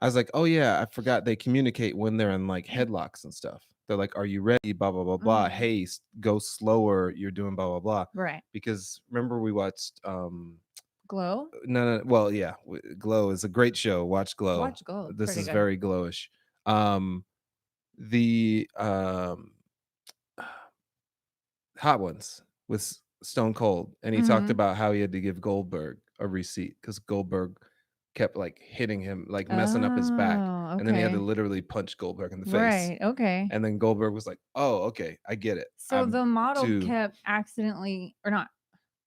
I was like, "Oh, yeah, I forgot they communicate when they're in, like, headlocks and stuff." They're like, "Are you ready? Blah, blah, blah, blah. mm, Hey, go slower. You're doing blah, blah, blah." right. Because remember we watched, Glow? no, no, well, yeah, Glow is a great show. Watch Glow. Watch Glow. It's This pretty is good. very glowish. Um, the, Hot Ones with Stone Cold, and he talked Mhm. about how he had to give Goldberg a receipt because Goldberg kept like hitting him, like messing up his back, Oh, and then he had to okay. literally punch Goldberg in the face. Right. Okay. And then Goldberg was like, "Oh, okay, I get it. So I'm the model too." kept accidentally or not,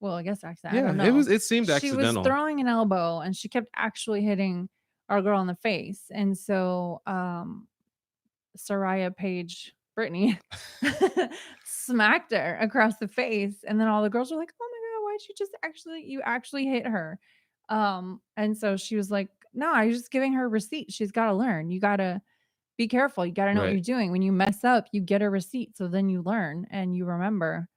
well, I guess accident, I Yeah, don't know. it seemed She was accidental. throwing an elbow and she kept actually hitting our girl in the face. And so Soraya Page Brittany smacked her across the face. And then all the girls were like, "Oh my god, why'd you actually hit her?" And so she was like, "No, I was just giving her a receipt. She's gotta learn. You gotta be careful. You gotta know what Right. you're doing. When you mess up, you get a receipt. So then you learn and you remember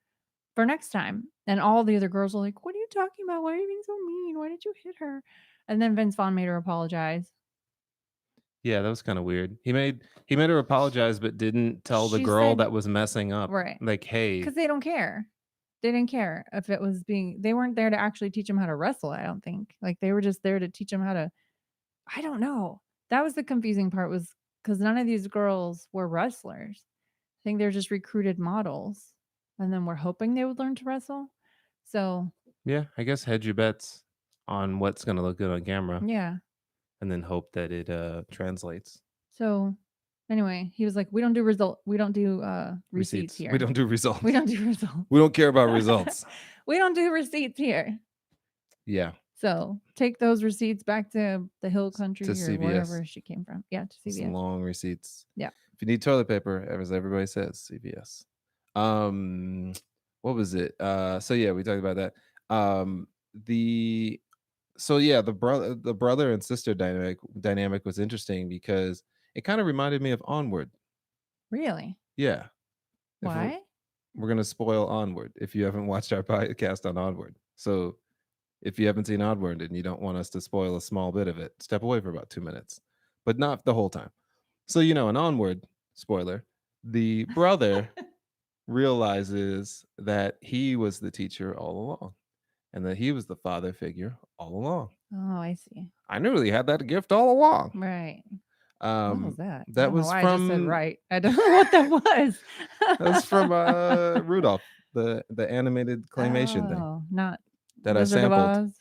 for next time." And all the other girls are like, "What are you talking about? Why are you being so mean? Why did you hit her?" And then Vince Vaughn made her apologize. Yeah, that was kinda weird. He made her apologize, but didn't tell the She girl said, that was messing up, right, like, "Hey." because they don't care. They didn't care if it was being. They weren't there to actually teach him how to wrestle. I don't think. Like they were just there to teach him how to. I don't know. That was the confusing part. Was because none of these girls were wrestlers. I think they're just recruited models, and then we're hoping they would learn to wrestle. So Yeah, I guess hedge your bets on what's gonna look good on camera yeah. and then hope that it, translates. So anyway, he was like, we don't do receipts Receipts. We here. don't do We results. don't do results. We don't care about results. We don't do receipts here. Yeah, So take those receipts back to the hill to country or CVS. wherever she came from. Yeah, to Some CVS. long receipts. Yeah. If you need toilet paper, as everybody says, CVS. Um, what was it? So yeah, we talked about that. The so yeah, the brother and sister dynamic was interesting because it kind of reminded me of Onward. Really? Yeah. If Why? we're gonna spoil Onward if you haven't watched our podcast on Onward. So if you haven't seen Onward and you don't want us to spoil a small bit of it, step away for about 2 minutes, but not the whole time. So, in Onward, spoiler, the brother realizes that he was the teacher all along and that he was the father figure all along. Oh, I see. I knew he had that gift all along. Right. What was Um, that? I that don't know was why I just said from right. I don't know what that was. Rudolph. the animated claymation thing Oh, not that I Wizard of sampled.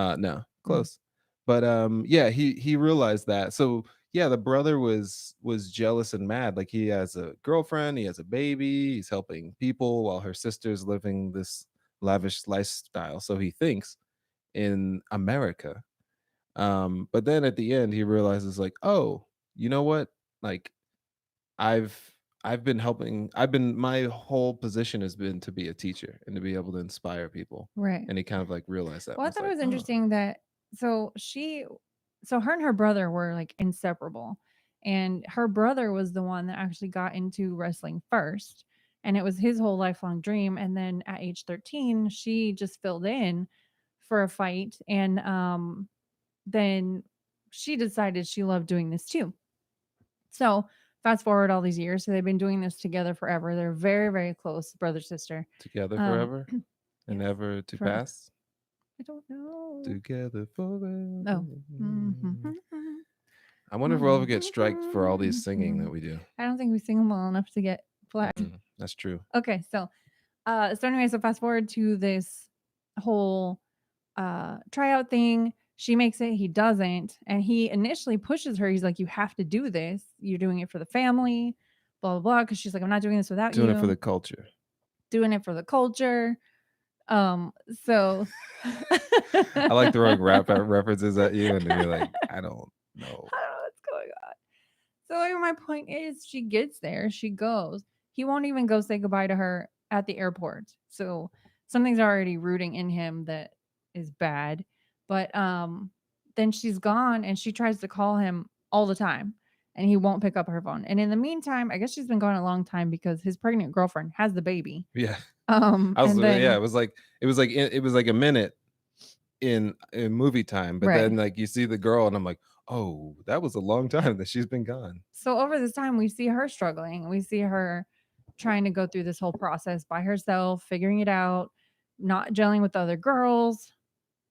Oz? No, Mm. close. But yeah, he realized that. So yeah, the brother was jealous and mad. Like he has a girlfriend, he has a baby, he's helping people while her sister's living this lavish lifestyle. So he thinks in America. But then at the end he realizes like, oh, you know what? Like I've I've been helping I've been my whole position has been to be a teacher and to be able to inspire people. Right. And he kind of like realized that Well, and I was thought it like, was oh, interesting that so she so her and her brother were like inseparable. And her brother was the one that actually got into wrestling first. And it was his whole lifelong dream. And then at age 13, she just filled in for a fight. And then she decided she loved doing this too. So fast forward all these years. So they've been doing this together forever. They're very, very close, brother, sister. together Um, forever and yes, never to forever. pass. I don't know. Together forever. No. I wonder if we'll ever get striked for all these singing that we do. I don't think we sing them well enough to get flagged. That's true. Okay, so anyway, so fast forward to this whole tryout thing. She makes it, he doesn't, and he initially pushes her. He's like, "You have to do this. You're doing it for the family, blah blah blah." Because she's like, "I'm not doing this without Doing it for the you. culture. Doing it for the culture." So I like throwing rap references at you, and then you're like, I don't know. I don't know what's going on. So anyway, my point is, she gets there, she goes. He won't even go say goodbye to her at the airport. So something's already rooting in him that is bad. But then she's gone, and she tries to call him all the time, and he won't pick up her phone. And in the meantime, I guess she's been gone a long time because his pregnant girlfriend has the baby. Yeah, And yeah. then It was like a minute in movie time, but right. then like you see the girl, and I'm like, oh, that was a long time that she's been gone. So over this time, we see her struggling. We see her trying to go through this whole process by herself, figuring it out, not gelling with other girls,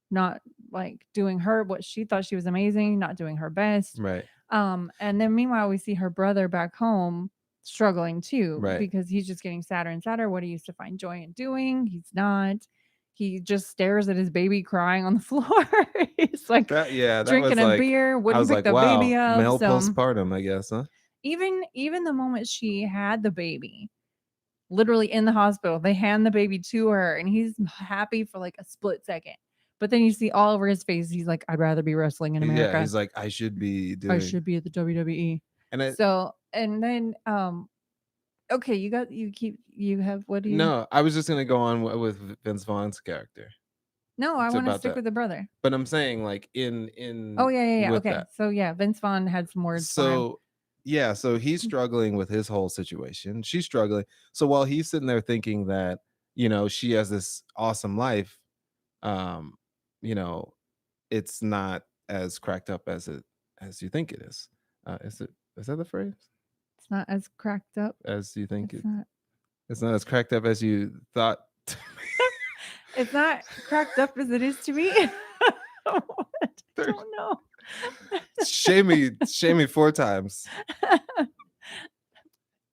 not like doing her what she thought she was amazing, not doing her best. Right, And then meanwhile, we see her brother back home struggling too right. because he's just getting sadder and sadder. What he used to find joy in doing, he's not. He just stares at his baby crying on the floor. He's like That yeah, that drinking was a like beer, I wouldn't was pick like, the baby wow, up. male So postpartum, I guess, huh? even the moment she had the baby, literally in the hospital, they hand the baby to her, and he's happy for like a split second. But then you see all over his face, he's like, "I'd rather be wrestling in Yeah, America. he's like, I should be I doing, should be at the WWE." and I So, and then, okay, you have what do you? no, I was just gonna go on with Vince Vaughn's character. No, I It's want to about stick that, with the brother. but I'm saying like Oh in yeah, yeah, yeah. with Okay, that. so yeah, Vince Vaughn had some words for him. So yeah, so he's struggling with his whole situation. She's struggling. So while he's sitting there thinking that she has this awesome life, um, you know, it's not as cracked up as you think it is. Is that the phrase? It's not as cracked up. As you think It's not. it's not as cracked up as you thought. It's not cracked up as it is to me. What? I don't know. Shame me 4 times.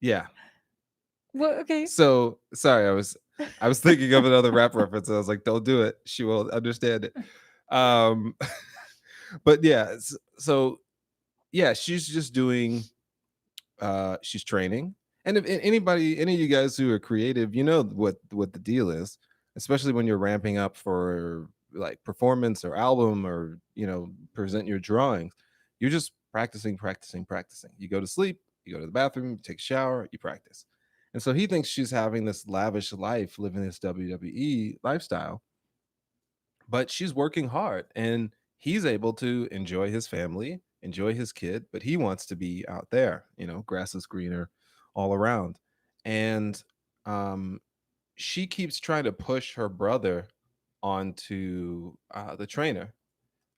Yeah. Well, okay. So sorry, I was thinking of another rap reference. And I was like, don't do it. She won't understand it. Um, but yeah, so yeah, she's just doing. She's training, and if any of you guys who are creative, you know what the deal is, especially when you're ramping up for like performance or album or present your drawings. You're just practicing, practicing, practicing. You go to sleep, you go to the bathroom, you take a shower, you practice. And so he thinks she's having this lavish life, living this WWE lifestyle, but she's working hard and he's able to enjoy his family, enjoy his kid, but he wants to be out there, grass is greener all around. And um she keeps trying to push her brother onto the trainer.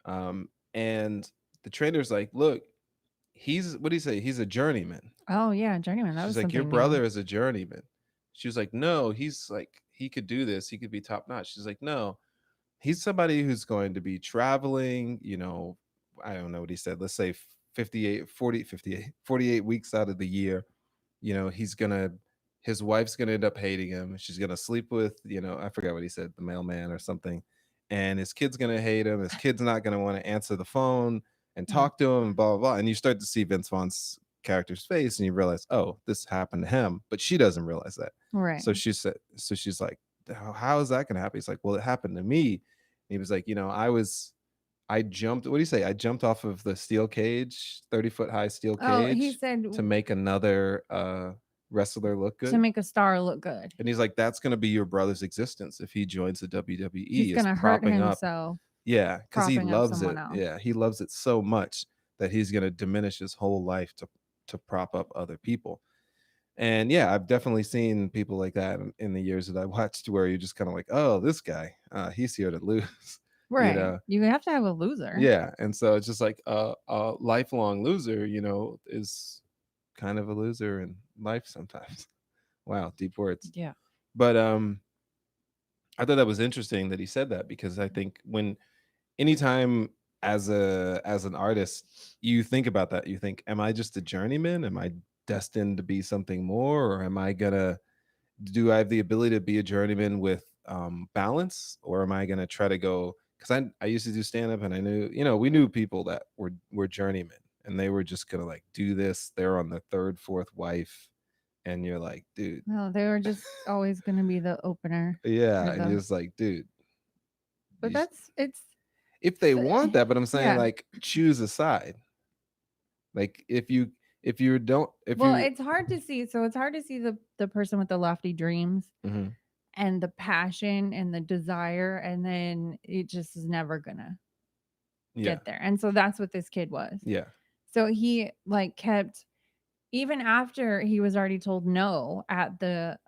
And the trainer's like, look, he's what do you say? He's a journeyman. Oh yeah, journeyman. That She's was like, your something new. brother is a journeyman. She was like, no, he's like, he could do this. He could be top notch. She's like, no, he's somebody who's going to be traveling, I don't know what he said. Let's say 58, 40, 58, 48 weeks out of the year. He's going to his wife's gonna end up hating him. She's gonna sleep with, I forgot what he said, the mailman or something. And his kid's gonna hate him. His kid's not gonna want to answer the phone and Mm. talk to him and blah blah blah. And you start to see Vince Vaughn's character's face and you realize, oh, this happened to him, but she doesn't realize that. Right. So she's like, how is that gonna happen? He's like, well, it happened to me. And he was like, I jumped, what do you say? I jumped off of the steel cage, 30-foot high steel Oh, he cage said to make another wrestler look to good. make a star look good. And he's like, that's going to be your brother's existence if he joins the He's WWE, is gonna hurt propping up. himself, Yeah, because he propping up loves someone it. else. Yeah, he loves it so much that he's going to diminish his whole life to prop up other people. And yeah, I've definitely seen people like that in the years that I watched, where you're just kind of like, oh, this guy, he's here to lose, you Right. know? You have to have a loser. Yeah, and so it's just like a lifelong loser, is kind of a loser in life sometimes. Wow, deep words. Yeah. But I thought that was interesting that he said that, because I think when anytime as an artist you think about that, you think, am I just a journeyman? Am I destined to be something more, or am I gonna do I have the ability to be a journeyman with balance, or am I gonna try to go? Because I used to do stand up, and I knew, we knew people that were journeymen, and they were just gonna like do this. They're on their third, fourth wife, and you're like, dude, No, they were just always gonna be the opener. yeah, Or and you're the just like, dude, but you sh- it's if they want that, but I'm saying, yeah. like, choose a side. Like if you don't if Well, you it's hard to see. So it's hard to see the person with the lofty dreams Mhm. and the passion and the desire, and then it just is never gonna Yeah, get there. And so that's what this kid was. yeah, So he like kept, even after he was already told no at the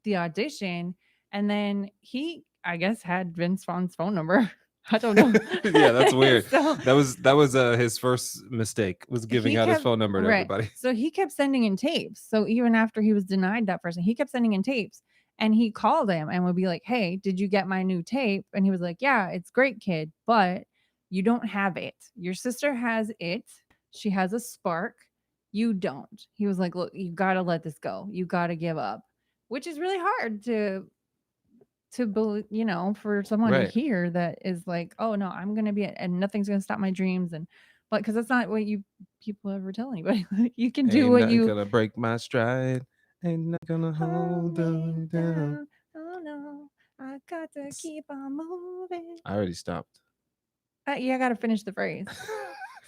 audition, and then he, I guess, had Vince Vaughn's phone number. I don't know. yeah. That's weird. So That was his first mistake, was giving he out his kept, phone number to right. everybody. So he kept sending in tapes. So even after he was denied that person, he kept sending in tapes, and he called him and would be like, "Hey, did you get my new tape?" And he was like, "Yeah, it's great, kid, but you don't have it. Your sister has it. She has a spark. You don't." He was like, "Look, you got to let this go. You got to give up," which is really hard to believe, for someone to Right. hear, that is like, "Oh no, I'm gonna be it, and nothing's gonna stop my dreams," and but because that's not what you people ever tell anybody. You can do Ain't what nothing you gonna break my stride. Ain't nothing gonna hold hold me them down. down. Oh no, I got to keep on moving. I already stopped. Yeah, I gotta finish the phrase.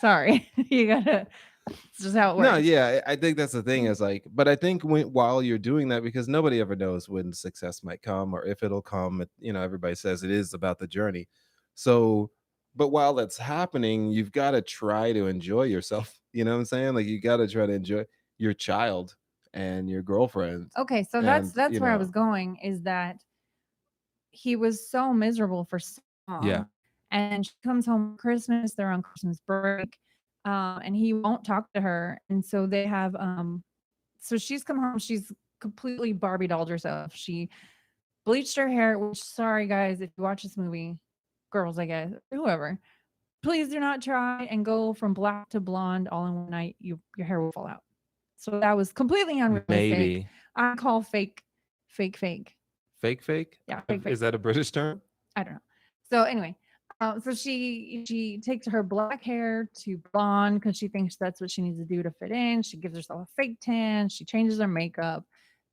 Sorry, you gotta. It's just how it No, works. yeah, I think that's the thing, is like, but I think while you're doing that, because nobody ever knows when success might come or if it'll come. Everybody says it is about the journey. So, but while that's happening, you've got to try to enjoy yourself. You know what I'm saying? Like, you got to try to enjoy your child and your girlfriend, Okay, so that's and that's where I was going. Is that he was so miserable for so yeah, long, and she comes home for Christmas. They're on Christmas break, and he won't talk to her, and so they have so she's come home. She's completely Barbie dolled herself. She bleached her hair. Which, sorry guys, if you watch this movie, girls, I guess, whoever, please do not try and go from black to blonde all in one night. Your hair will fall out. So that was completely unrealistic. maybe I call fake. fake. Yeah, fake. Is that a British term? I don't know. So anyway, so she takes her black hair to blonde because she thinks that's what she needs to do to fit in. She gives herself a fake tan. She changes her makeup.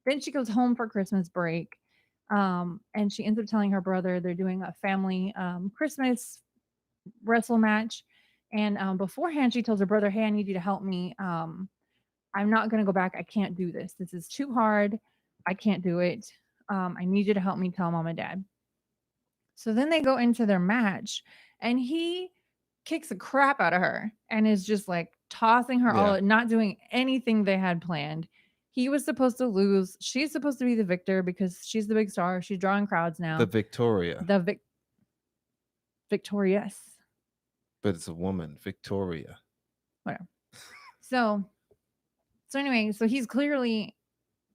Then she goes home for Christmas break. And she ends up telling her brother they're doing a family Christmas wrestle match. And beforehand, she tells her brother, "Hey, I need you to help me. I'm not going to go back. I can't do this. This is too hard. I can't do it. I need you to help me tell mom and dad." So then they go into their match, and he kicks the crap out of her and is just like tossing her Yeah, all, not doing anything they had planned. He was supposed to lose. She's supposed to be the victor because she's the big star. She's drawing crowds the now. Victoria, The victorious, but it's a woman, Victoria. whatever. So, so anyway, so he's clearly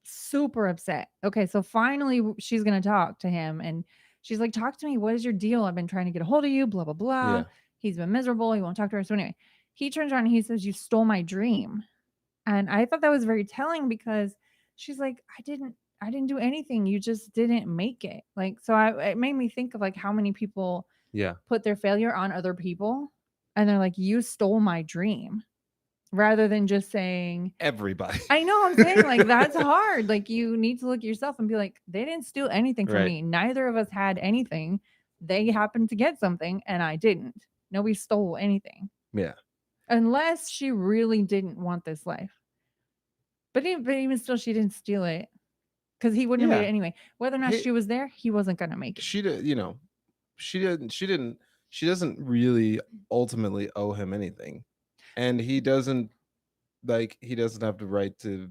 super upset. Okay, so finally she's gonna talk to him, and she's like, "Talk to me. What is your deal? I've been trying to get a hold of you. Blah blah blah." Yeah, He's been miserable. He won't talk to her. So anyway, he turns around and he says, "You stole my dream." And I thought that was very telling because She's like, I didn't do anything. You just didn't make it. Like, so it made me think of like how many people Yeah. put their failure on other people, and they're like, you stole my dream, rather than just saying, Everybody. I know, I'm saying, like, that's hard. Like, you need to look at yourself and be like, they didn't steal anything from Right. me. Neither of us had anything. They happened to get something and I didn't. Nobody stole anything. Yeah. Unless she really didn't want this life. But even still, she didn't steal it because he wouldn't have made Yeah. it anyway. Whether or not He, she was there, he wasn't going to make it. she did, she doesn't really ultimately owe him anything. And he doesn't have the right to,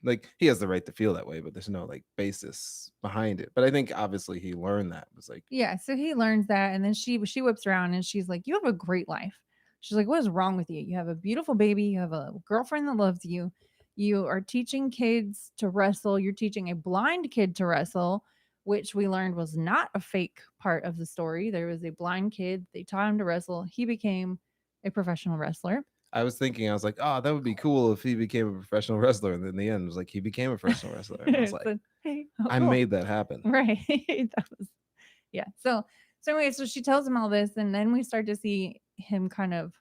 like, he has the right to feel that way, but there's no like basis behind it. But I think obviously he learned that. It was like, Yeah, so he learns that, and then she whips around and she's like, "You have a great life." She's like, "What is wrong with you? You have a beautiful baby. You have a girlfriend that loves you. You are teaching kids to wrestle. You're teaching a blind kid to wrestle, which we learned was not a fake part of the story. There was a blind kid. They taught him to wrestle. He became a professional wrestler." I was thinking, I was like, oh, that would be cool if he became a professional wrestler. And then in the end, it was like he became a professional wrestler. And I was like, So, hey, oh, I cool. made that happen. Right. That was, yeah. So anyway, so she tells him all this, and then we start to see him kind of,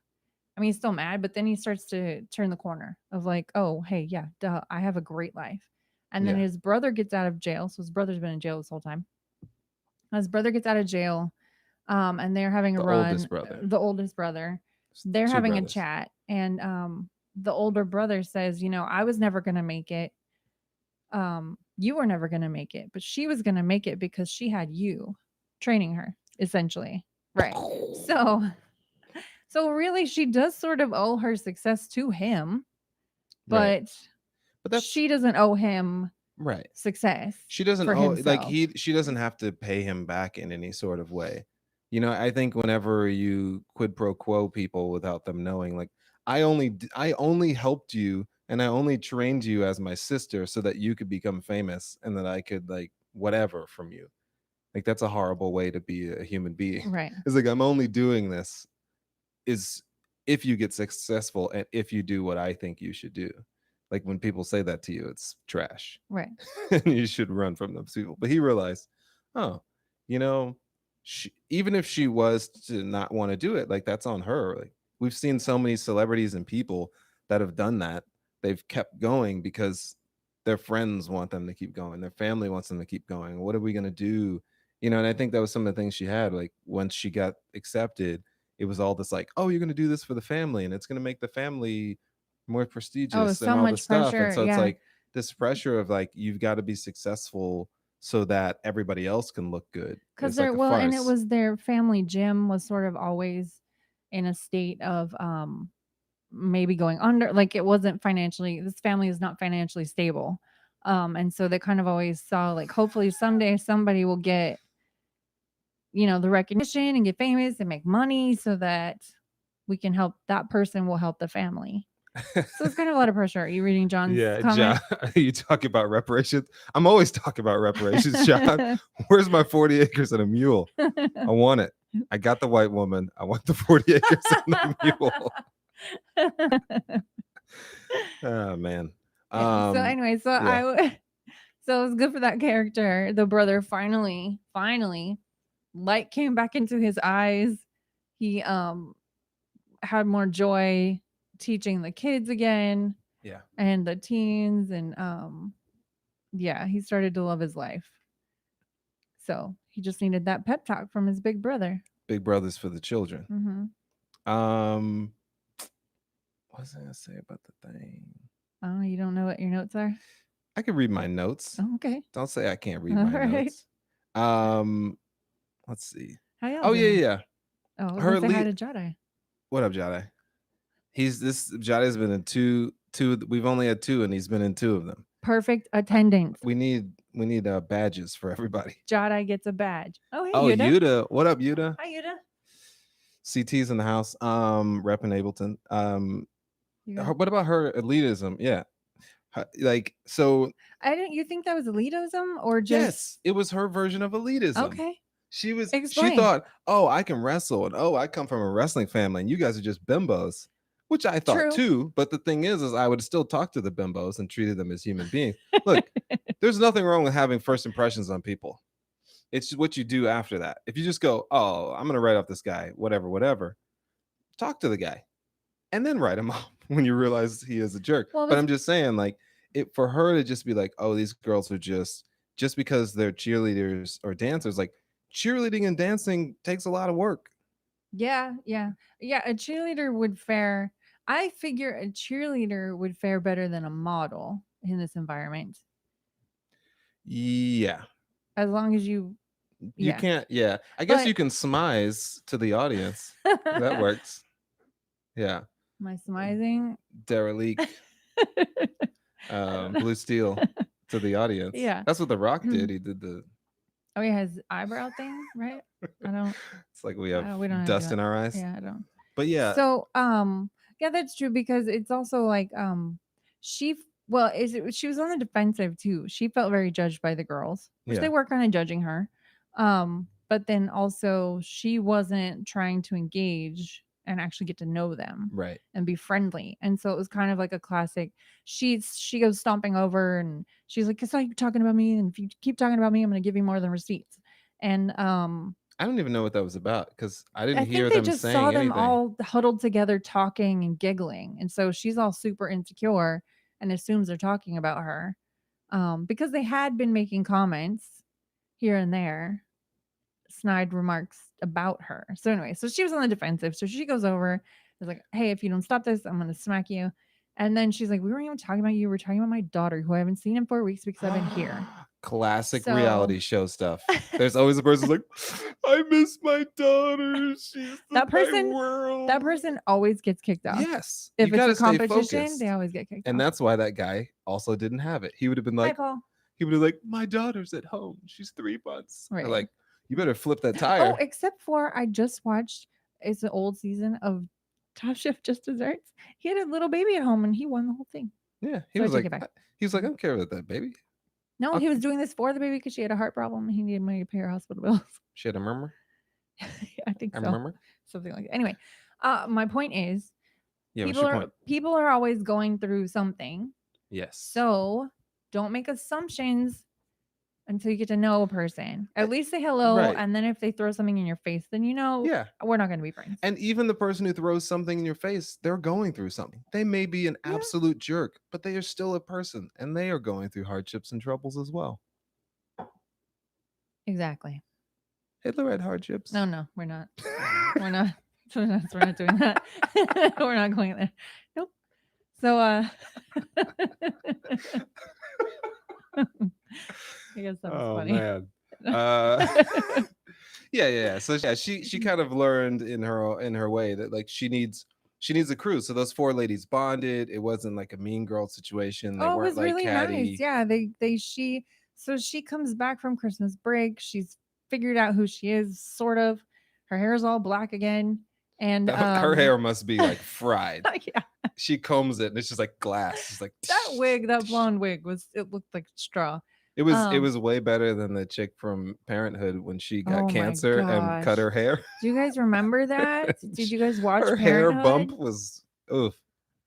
I mean, he's still mad, but then he starts to turn the corner of like, oh, hey, yeah, duh, I have a great life. And then Yeah. his brother gets out of jail. So his brother's been in jail this whole time. His brother gets out of jail, and they're having a The run. oldest brother. The oldest brother. They're Two having a brothers. chat, and the older brother says, I was never gonna make it. You were never gonna make it, but she was gonna make it because she had you training her, essentially. Right. So really she does sort of owe her success to him, Right. but But that's she doesn't owe him right. success She doesn't for owe, like, himself. she doesn't have to pay him back in any sort of way. I think whenever you quid pro quo people without them knowing, like, I only helped you and I only trained you as my sister so that you could become famous and that I could, like, whatever from you. Like, that's a horrible way to be a human being. Right. It's like, I'm only doing this is if you get successful and if you do what I think you should do. Like, when people say that to you, it's trash. Right. And you should run from those people. But he realized, oh, you know, even if she was to not want to do it, like, that's on her. Like, we've seen so many celebrities and people that have done that. They've kept going because their friends want them to keep going. Their family wants them to keep going. What are we going to do? And I think that was some of the things she had. Like, once she got accepted, it was all this like, oh, you're going to do this for the family and it's going to make the family more Oh, prestigious and so all this much stuff. And pressure. so it's Yeah. like this pressure of like, you've got to be successful so that everybody else can look good. Because It's like they're, a well, and it farce. was their family gym was sort of always in a state of maybe going under, like it wasn't financially, this family is not financially stable. And so they kind of always saw like hopefully someday somebody will get, the recognition and get famous and make money so that we can help, that person will help the family. So it's kind of a lot of pressure. Are you reading John's Yeah, John, comment? you talk about reparations. I'm always talking about reparations, John. Where's my 40 acres and a mule? I want it. I got the white woman. I want the 40 acres and the mule. Oh man. Yeah. So anyway, Yeah. so it was good for that character. The brother finally, light came back into his eyes. He had more joy teaching the kids again. Yeah. And the teens, and yeah, he started to love his life. So he just needed that pep talk from his big brother. Big brothers for the children. Mm-hmm. What was I gonna say about the thing? Oh, you don't know what your notes are? I can read my notes. Oh, okay. Don't say I can't read All my right. notes. Let's see. How y'all Oh doing? yeah. Oh, I was Her gonna say hi to Jada. What up, Jada? Jada's been in two. We've only had two, and he's been in two of them. Perfect attendance. We need badges for everybody. Jada gets a badge. Oh, hey, Oh, Yuda. Yuda. What up, Yuda? Hi, Yuda. CT's in the house. Repping Ableton. What about her elitism? Yeah. Like, so You think that was elitism or just? yes, it was her version of elitism. Okay. She Explain. thought, oh, I can wrestle, and oh, I come from a wrestling family, and you guys are just bimbos. which I thought True. too. But the thing is I would have still talked to the bimbos and treated them as human beings. Look, there's nothing wrong with having first impressions on people. It's just what you do after that. If you just go, oh, I'm going to write off this guy, whatever, whatever, talk to the guy and then write him off when you realize he is a jerk. Well, it But was I'm just saying, like, it for her to just be like, oh, these girls are just because they're cheerleaders or dancers, like cheerleading and dancing takes a lot of work. yeah, yeah. Yeah, a cheerleader would fare I figure a cheerleader would fare better than a model in this environment. Yeah. As long as you You yeah. can't, yeah. I guess But you can smize to the audience. That works. Yeah. my smizing. Derelict, I don't blue steel know. to the audience. Yeah. That's what The Rock did. Oh, He did the he has eyebrow thing, right? I don't it's like we have we don't have to do dust that. in our eyes. Yeah, I don't. But yeah, So, yeah, that's true because it's also like, she, well, she was on the defensive too. She felt very judged by the girls, which they yeah, were kind of judging her. But then also she wasn't trying to engage and actually get to know them right. and be friendly. And so it was kind of like a classic. She goes stomping over and she's like, "It's like you're talking about me, and if you keep talking about me, I'm going to give you more than receipts." And I don't even know what that was about because I I didn't think hear they them just saw saying them anything. all huddled together talking and giggling, and so she's all super insecure and assumes they're talking about her, because they had been making comments here and there, snide remarks about her. So anyway, so she was on the defensive. So she goes over, is like, "Hey, if you don't stop this, I'm gonna smack you." And then she's like, "We weren't even talking about you. We're talking about my daughter, who I haven't seen in 4 weeks because I've been here." Classic So reality show stuff. There's always a person who's like, I miss my daughter. She's that my person, that world. person always gets kicked off. Yes, you If it's got a to stay competition, they focused. always get kicked And off. that's why that guy also didn't have it. He would have been Hi, like, Paul. my daughter's at home. She's 3 months. They're Right. like, you better flip that Oh, tire. except for I just watched, it's an old season of Top Chef Just Desserts. He had a little baby at home and he won the whole thing. Yeah, So I take it back. I Mhm. don't care about that baby. No, I'll, he was doing this for the baby because she had a heart problem and he needed money to pay her hospital bills. she had a murmur. I think I so. murmur. Something like that. Anyway, my point is Yeah, what's your point? people are always going through something. Yes. So don't make assumptions until you get to know a person. At least say hello, Right. and then if they throw something in your face, then Yeah. we're not going to be friends. And even the person who throws something in your face, they're going through something. They may be an Yeah, absolute jerk, but they are still a person and they are going through hardships and troubles as well. exactly. Hitler had hardships. No, we're not. We're not. We're not doing that. We're not going there. Nope. So, I guess that was Oh funny. man. Uh yeah. So yeah, she kind of learned in her way that like she needs a crew. So those four ladies bonded. It wasn't like a mean girl situation. They Oh, it weren't was like really nice. catty. Yeah, so she comes back from Christmas break. She's figured out who she is, sort of. Her hair's all black again, and Her hair must be like fried. yeah, She combs it and it's just like glass. It's like that blonde wig it looked like straw. it was way better than the chick from Parenthood when she got Oh my cancer and cut gosh. her hair. Do you guys remember that? Did you guys watch Her hair bump Parenthood? was oof.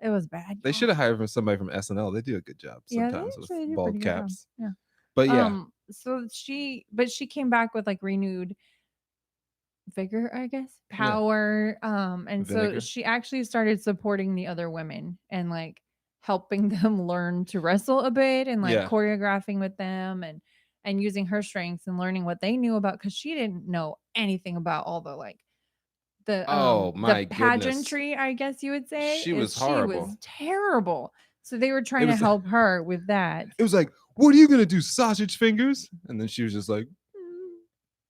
It was bad, They should y'all. have hired from somebody from SNL. They do a good job Yeah, they sometimes with actually did a pretty bald good job. caps. Yeah. But yeah, So she came back with like renewed vigor, I guess, yeah, power. And so vinegar. she actually started supporting the other women and like helping them learn to wrestle a bit and like Yeah. choreographing with them and using her strengths and learning what they knew about, because she didn't know anything about all the like Oh the my goodness. pageantry, I guess you would say, She is was she was horrible. terrible. So they were It trying to was help her with that. it was like, what are you gonna do? Sausage fingers? And then she was just like,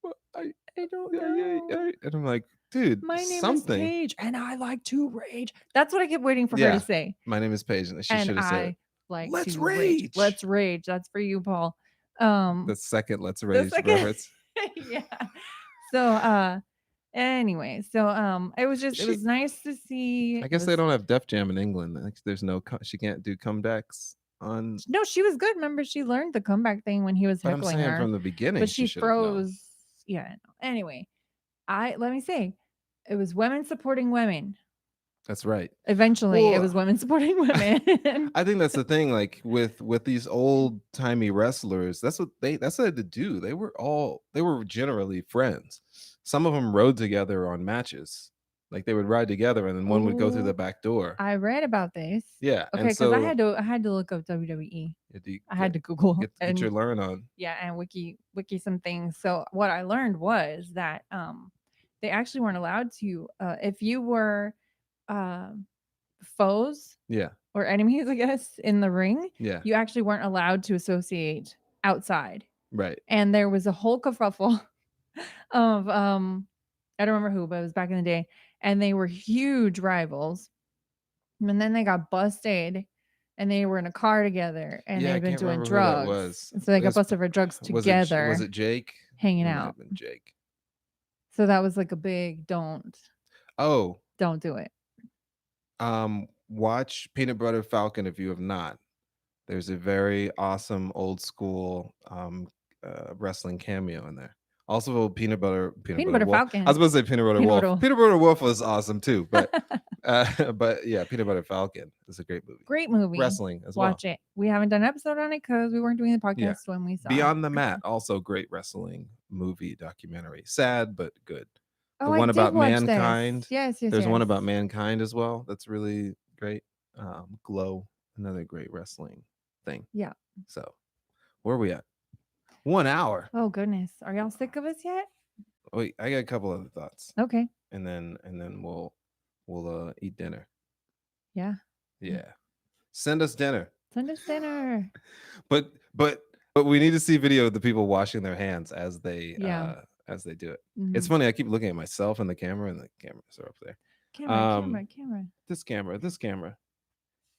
"What? I don't Yeah, yeah, know. yeah." And I'm like, dude, My name is something. Paige, and I like to rage. That's what I kept waiting for her to Yeah. say. My name is Paige, and she And should have said it. I like Let's to rage. rage. Let's rage. That's for you, Paul. The second Let's The Rage second, reference. yeah. So, anyway, so it She was nice to see. I It guess they was don't have Def Jam in England. Like, there's no she can't do comebacks on. no, she was good. Remember, she learned the comeback thing when he was But I'm heckling saying her, from the beginning but she she should have known. froze. Yeah. I know. Anyway, let me say, it was women supporting women. That's right. Eventually, it Well, was women supporting women. I think that's the thing. Like with these old timey wrestlers, that's what they had to do. They were generally friends. Some of them rode together on matches. Like they would ride together, and then one would go through the Oh, back door. I read about this. Yeah, Okay, and because so I had to look up WWE. you had to I had to Google get your and learn on. yeah, and wiki some things. So what I learned was that they actually weren't allowed to if you were um foes Yeah, or enemies, I guess, in the ring, yeah, you actually weren't allowed to associate outside. right. And there was a whole kerfuffle of I don't remember who, but it was back in the day, and they were huge rivals. And then they got busted and they were in a car together and Yeah, I they've been can't doing remember who that drugs. was. And so they It got busted for drugs was together, it Jake? hanging It might out. have been Jake. So that was like a big Oh, don't do it. watch Peanut Butter Falcon if you have not. There's a very awesome old school wrestling cameo in there. Also, peanut Peanut butter butter wolf. I was falcon. about to say peanut butter Peanut wolf. butter. Peanut butter wolf was awesome too, but but yeah, peanut butter falcon is a great movie. Great movie. Wrestling as well. Watch it. We haven't done an episode on it because we weren't doing the Yeah, podcast when we saw it. Beyond the Mat, also great wrestling movie documentary. Sad but good. The Oh, I one did about watch this. mankind. Yes, yes, There's one yes. about mankind as well. That's really great. Glow, another great wrestling thing. Yeah. So where are we at? 1 hour. Oh goodness. Are y'all sick of us yet? Wait, I got a couple other thoughts, Okay. and then we'll eat dinner. Yeah. Yeah, send us dinner. Send us dinner. But we need to see video of the people washing their hands Yeah. as they do it. It's Mhm. funny. I keep looking at myself in the camera, and the cameras are up there. Camera. This camera.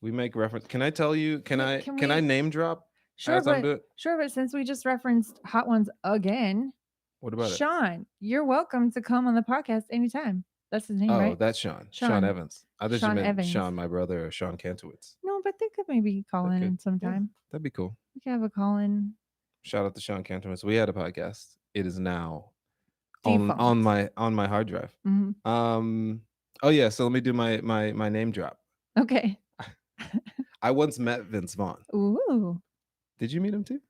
We make reference. Can I tell you? Can Yeah, I can can I we name drop as I'm doing? sure, but since we just referenced Hot Ones again, What about it? Sean, you're welcome to come on the podcast anytime. That's his name, Oh, right? that's Sean. Sean Sean. Evans. I thought you Sean meant Evans. Sean, my brother, or Sean Kantowitz. No, but they could maybe call That in could. Yeah, sometime. that'd be cool. We could have a call in Shout out to Sean Kantowitz. We had a podcast. It is now default. on my hard drive. Mhm. Oh yeah, so let me do my name drop. Okay. I once met Vince Vaughn. Ooh, Did you meet him too?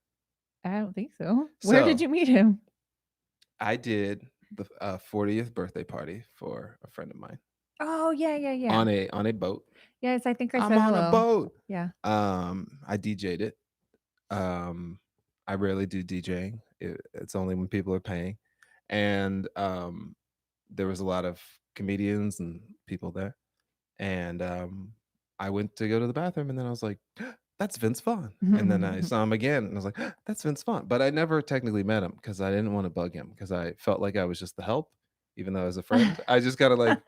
I don't think so. Where did So you meet him? I did the 40th birthday party for a friend of mine Oh, yeah. on a boat. Yes, I think I I'm said on hello. a boat. Yeah. I DJ'd it. I rarely do DJing. It's only when people are paying, and there was a lot of comedians and people there, and I went to go to the bathroom, and then I was like, "That's Vince Vaughn," and then I saw him again, and I was like, "That's Vince Vaughn," but I never technically met him because I didn't want to bug him because I felt like I was just the help, even though I was a friend. I just kind of like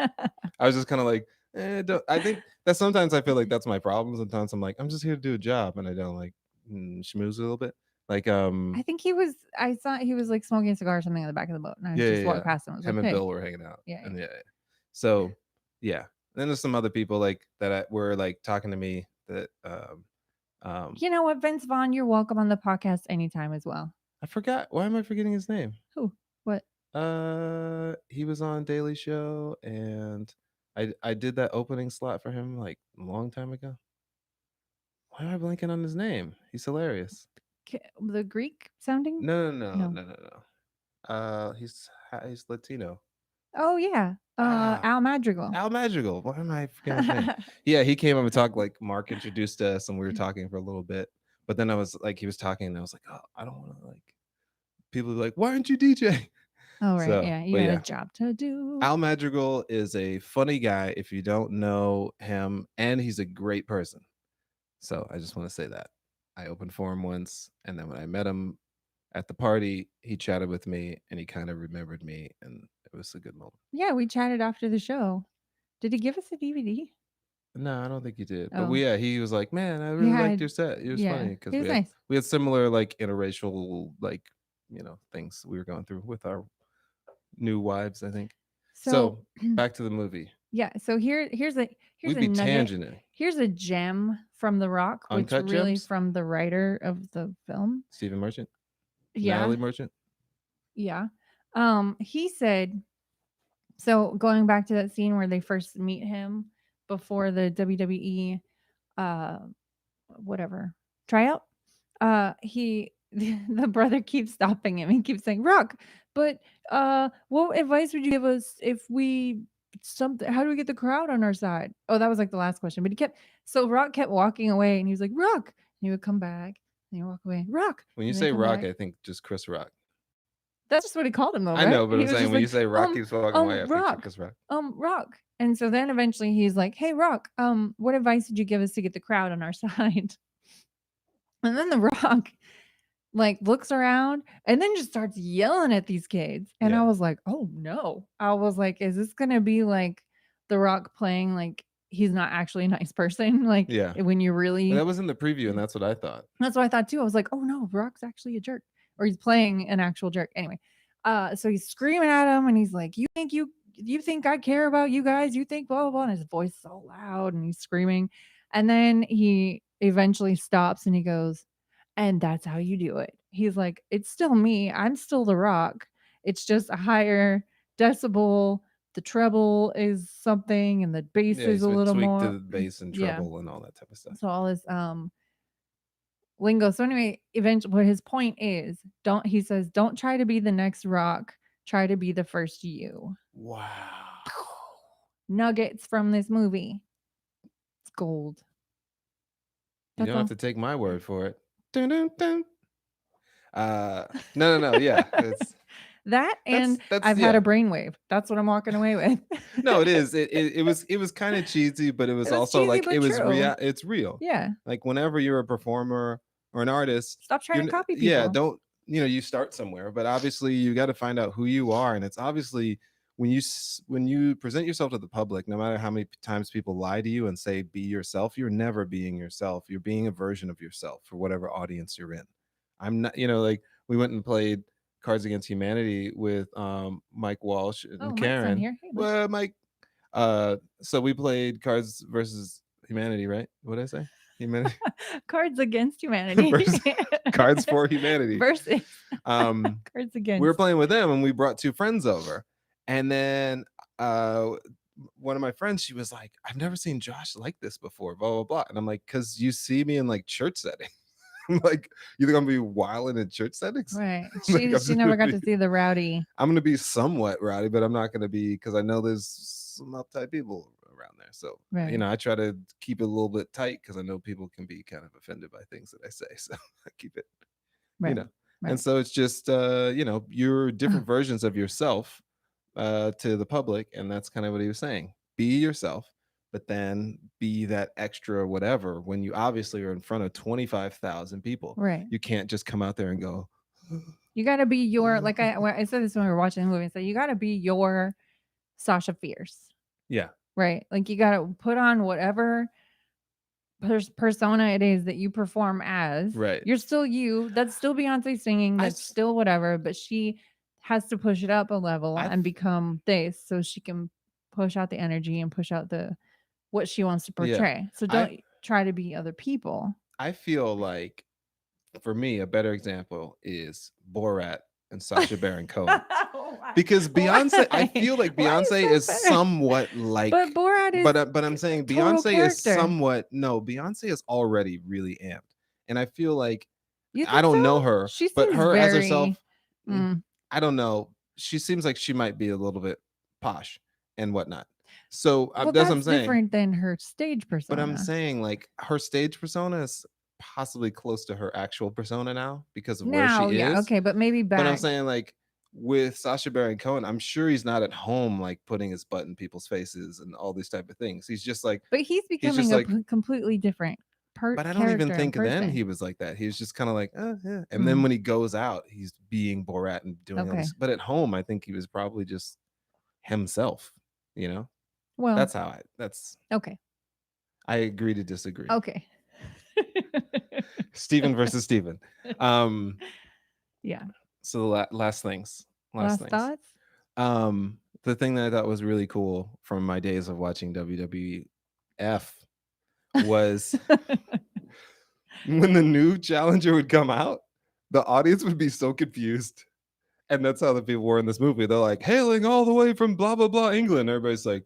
I was just kind of like, I think that sometimes I feel like that's my problem. Sometimes I'm like, I'm just here to do a job, and I don't like schmooze a little bit. Like, I think I saw he was like smoking a cigar or something on the back of the boat, and I just walked past him. I was him like, and hey. Bill were hanging out, Yeah. and yeah. So yeah, then there's some other people like that were like talking to me that You know what, Vince Vaughn, you're welcome on the podcast anytime as well. I forgot. Why am I forgetting his name? Who? What? He was on Daily Show, and I did that opening slot for him like a long time ago. Why am I blanking on his name? He's hilarious. The Greek sounding? No. He's Latino. Oh yeah. Al Madrigal. Al Madrigal. Why am I forgetting his name? Yeah, he came up and talked. Like Mark introduced us, and we were talking for a little bit. But then I was like, he was talking, and I was like, oh, I don't want to like. People be like, why aren't you DJ? Oh right, So, yeah, you but got yeah. a job to do. Al Madrigal is a funny guy if you don't know him, and he's a great person. So I just want to say that. I opened for him once, and then when I met him at the party, he chatted with me, and he kind of remembered me, and it was a good moment. Yeah, we chatted after the show. Did he give us a DVD? No, I don't think he did. But Oh. he was like, man, I really liked your set. It was funny because He was nice. we had similar like interracial like things we were going through with our new wives, I think. So back to the movie. Yeah. So here's We'd a be nugget. tangenting. Here's a gem from The Rock, which Uncut really gems? from the writer of the film. Stephen Merchant? Yeah. Natalie Merchant? Yeah. He said, so going back to that scene where they first meet him before the WWE uh whatever tryout. He the brother keeps stopping him. He keeps saying, "Rock, but what advice would you give us if we something? How do we get the crowd on our side?" Oh, that was like the last question, but he kept so Rock kept walking away, and he was like, "Rock," and he would come back, and he would walk away, "Rock," When you and then say come Rock, back. I think just Chris Rock. That's just what he called him, though, I know, right? but I'm He was saying just when you like, say Rock keeps walking away, I think Rock, Chris Rock. Rock. And so then eventually he's like, "Hey, Rock, what advice did you give us to get the crowd on our side?" And then the Rock like looks around and then just starts yelling at these kids. And I Yeah. was like, "Oh no." I was like, "Is this going to be like The Rock playing like he's not actually a nice person like Yeah. when you But really." that was in the preview, and that's what I thought. That's what I thought too. I was like, "Oh no, Rock's actually a jerk or he's playing an actual jerk." Anyway, so he's screaming at him and he's like, you think I care about you guys? You think blah blah blah." And his voice is so loud and he's screaming. And then he eventually stops and he goes, "And that's how you do it." He's like, "It's still me. I'm still The Rock. It's just a higher decibel. The treble is something and the bass Yeah, is he's a been little tweaked to more." the bass and Yeah. treble and all that type of stuff. So all this lingo. So anyway, eventually what his point is, don't he says, "Don't try to be the next Rock. Try to be the first you." Wow. Nuggets from this movie. It's gold. You That's don't have all. to take my word for it. Dun, dun, dun. No. Yeah, it's That and that's I've had a yeah. brainwave. That's what I'm walking away with. No, it is. It was kind of cheesy, but it was It was also cheesy like it but was true. real. It's real. Yeah. Like whenever you're a performer or an artist, Stop trying to copy yeah, people. don't you start somewhere, but obviously you got to find out who you are, and it's obviously when you present yourself to the public, no matter how many times people lie to you and say be yourself, you're never being yourself. You're being a version of yourself for whatever audience you're in. I'm not, like we went and played Cards Against Humanity with Mike Walsh Oh, and Mike's on Karen. here. Hey, Mike. Well, Mike, so we played Cards versus Humanity, right? What did I say? Humanity Cards Against Humanity. versus Cards for Humanity. Versus Um, Cards we Against. were playing with them, and we brought two friends over, and then one of my friends, she was like, "I've never seen Josh like this before." Blah blah blah, and I'm like, "Cause you see me in like church settings." I'm like, "You think I'm gonna be wilding in church settings?" Right. Like, She I'm she just never gonna got to be, see the rowdy. I'm gonna be somewhat rowdy, but I'm not gonna be because I know there's some uptight people around there. So Right. I try to keep it a little bit tight because I know people can be kind of offended by things that I say. So I keep it, you Right. know. And Right. so it's just you're different versions of yourself to the public, and that's kind of what he was saying. Be yourself, but then be that extra whatever when you obviously are in front of 25,000 people. Right. You can't just come out there and go, You got to be your like I said this when we were watching the movie. So you got to be your Sasha Fierce, yeah, right? Like you got to put on whatever persona it is that you perform as. right. You're still you. That's still Beyonce singing. I That's s- still whatever. But she has to push it up a level I and become this, so she can push out the energy and push out the what she wants to yeah. portray. So I don't try to be other people. I feel like for me a better example is Borat and Sacha Baron Cohen. Because Beyonce, I feel like Why is Beyonce that is better? somewhat But like, Borat is but I'm saying total Beyonce is character. somewhat no, Beyonce is already really amped, and I feel like You I think don't know so? her, She but seems her as very herself, mm, I don't know. She seems like she might be a little bit posh and whatnot. So well, that's what I'm that's saying. different than her stage But I'm persona. saying like her stage persona is possibly close to her actual persona now because of where Now, she yeah, is. okay, but maybe But I'm back. saying like with Sacha Baron Cohen, I'm sure he's not at home like putting his butt in people's faces and all these type of things. But he's He's just becoming a like, completely different but I don't even character and think then person. he was like that. He was just kind of like, yeah. And then Mm, when he goes out, he's being Borat and doing all okay. this. But at home, I think he was probably just himself. You know, Well, that's okay. I agree to disagree. Okay. Steven versus Steven. Um, Yeah. so the last Last things. thoughts? The thing that I thought was really cool from my days of watching WWF was when the new challenger would come out, the audience would be so confused. And that's how the people were in this movie. They're like, hailing all the way from blah, blah, blah, England. Everybody's like,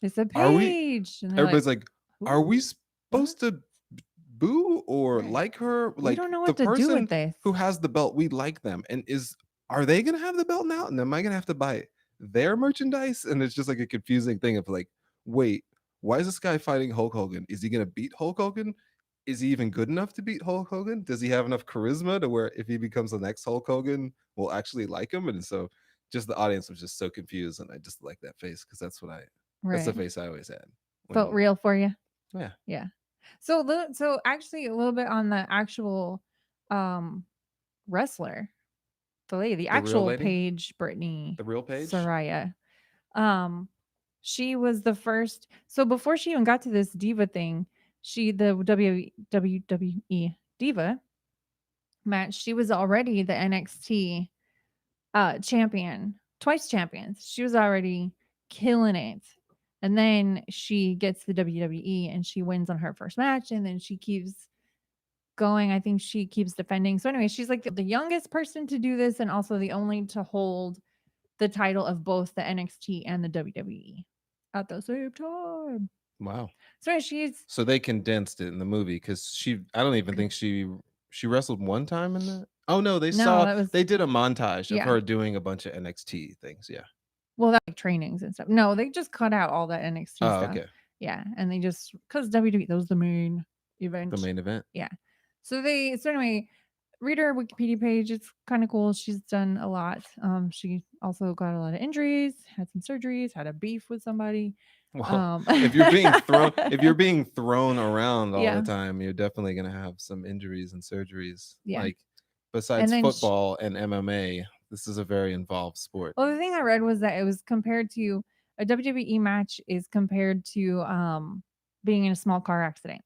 They said Are we Paige, and they're like, everybody's like, "Are we who? What? supposed to boo or Right. like her?" We Like, don't know the what to do with person this. who has the belt, we like them, and are they gonna have the belt now? And am I gonna have to buy their merchandise? And it's just like a confusing thing of like, wait, why is this guy fighting Hulk Hogan? Is he gonna beat Hulk Hogan? Is he even good enough to beat Hulk Hogan? Does he have enough charisma to where if he becomes the next Hulk Hogan, we'll actually like him? And so just the audience was just so confused, and I just like that face because that's the Right. face I always had Felt when real for you. yeah. Yeah. So so actually a little bit on the actual um wrestler, the lady, the The real actual lady? Paige Brittany The real Page? Saraya. Um she was the first, so before she even got to this diva thing, the WWE diva match, she was already the NXT champion, twice champions. She was already killing it. And then she gets the WWE and she wins on her first match, and then she keeps going. I think she keeps defending. So anyway, she's like the youngest person to do this and also the only to hold the title of both the NXT and the WWE at the same time. Wow. So she's So they condensed it in the movie because I don't even think she wrestled one time in that. Oh no, no, that was they did a montage of yeah. her doing a bunch of NXT things. Yeah. Well, that's like trainings and stuff. No, they just cut out all that NXT Oh, stuff. okay. Yeah, and they just because WWE, that was the main The event. main event. Yeah. So anyway, read her Wikipedia page. It's kind of cool. She's done a lot. She also got a lot of injuries, had some surgeries, had a beef with somebody. Well, Um, if you're being thrown around all the yeah, time, you're definitely gonna have some injuries and surgeries. yeah. Like And besides then, football and MMA, this is a very involved sport. well, the thing I read was that it was compared to a WWE match is compared to being in a small car accident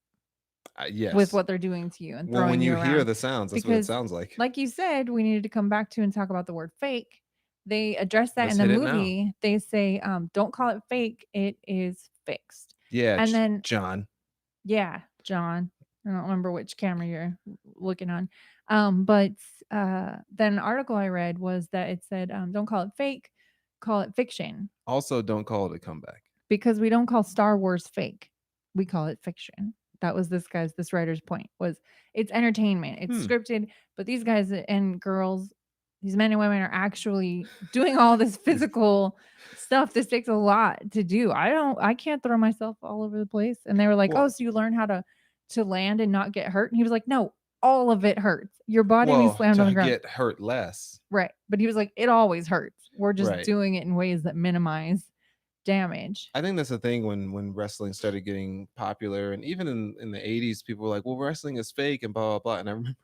with Yes. what they're doing to you and Well, when throwing you you hear around. the sounds, that's what it Because, sounds like. like you said, we needed to come back to and talk about the word fake. They address that Let's in the hit it now. movie. They say, don't call it fake, it is fixed. Yeah, And then, John. yeah, John, I don't remember which camera you're looking on. But then an article I read was that it said, don't call it fake, call it fiction, Also, don't call it a comeback. because we don't call Star Wars fake. We call it fiction. That was this writer's point, was it's entertainment. It's Hmm. scripted, but these guys and girls, these men and women are actually doing all this physical stuff. This takes a lot to do. I can't throw myself all over the place. And they were like, "Oh, Well, so you learn how to land and not get hurt?" And he was like, "No, all of it hurts. Your body when you well, slammed on the to ground." get hurt less. Right. But he was like, "It always hurts. We're just Right. doing it in ways that minimize damage." I think that's the thing when wrestling started getting popular, and even in the 80s, people were like, "Well, wrestling is fake," and blah blah blah. And I remember,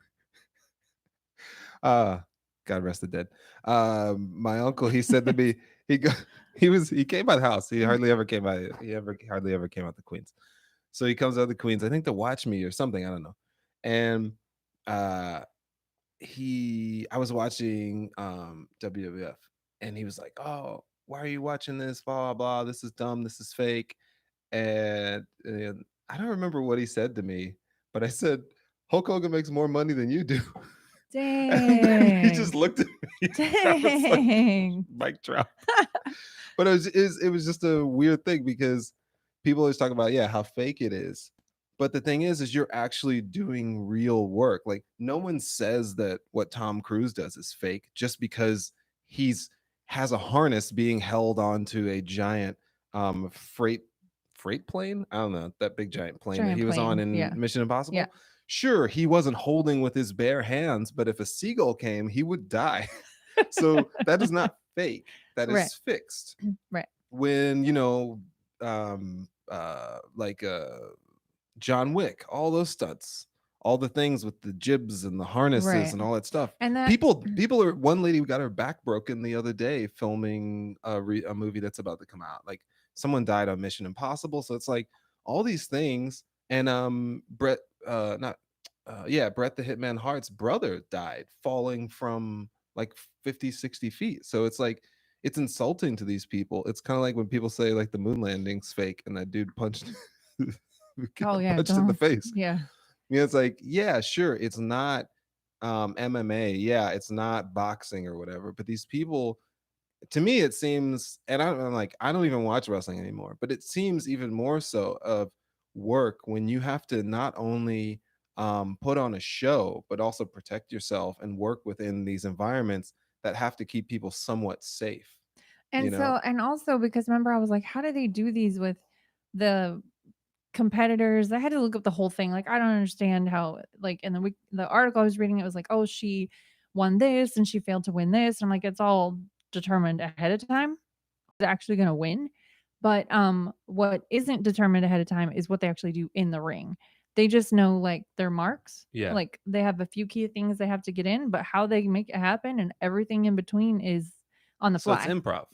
uh, God rest the dead. My uncle, he said to me, he go, he came by the house. He hardly ever came by. He ever hardly ever came out the Queens. So he comes out of the Queens, I think to watch me or something. I don't know. And uh I was watching WWF, and he was like, "Oh, why are you watching this? Blah blah blah. This is dumb. This is fake." And I don't remember what he said to me, but I said, "Hulk Hogan makes more money than you do." And then he just Dang. looked at me. I was like, Dang. mic drop. But it was just a weird thing because people always talk about, yeah, how fake it is. But the thing is you're actually doing real work. Like no one says that what Tom Cruise does is fake just because he's has a harness being held onto a giant freight plane. I don't know, that big giant plane that Giant he was on plane. in Yeah. Mission Yeah. Impossible. Sure, he wasn't holding with his bare hands, but if a seagull came, he would die. So that is not fake. That Right. is fixed. Right. When like John Wick, all those stunts, all the things with the jibs and the harnesses Right. and all that stuff. And that People are. One lady got her back broken the other day filming a movie that's about to come out. Like someone died on Mission Impossible, so it's like all these things. And Brett, not yeah, Brett the Hitman Hart's brother died falling from like 50, 60 feet. So it's like it's insulting to these people. It's kind of like when people say like the moon landing's fake and that dude punched oh got yeah, punched in the don't face. yeah. You know, it's like, yeah, sure, it's not MMA, yeah, it's not boxing or whatever, but these people to me it seems, and I'm like, I don't even watch wrestling anymore, but it seems even more so of work when you have to not only put on a show but also protect yourself and work within these environments that have to keep people somewhat safe, you And know. so, and also because remember, I was like, how do they do these with the competitors? I had to look up the whole thing. Like, I don't understand how, like, in the article I was reading, it was like, oh, she won this and she failed to win this. And I'm like, it's all determined ahead of time. Who's actually going to win? But what isn't determined ahead of time is what they actually do in the ring. They just know like their marks. Yeah, Like they have a few key things they have to get in, but how they make it happen and everything in between is on the so it's fly. improv.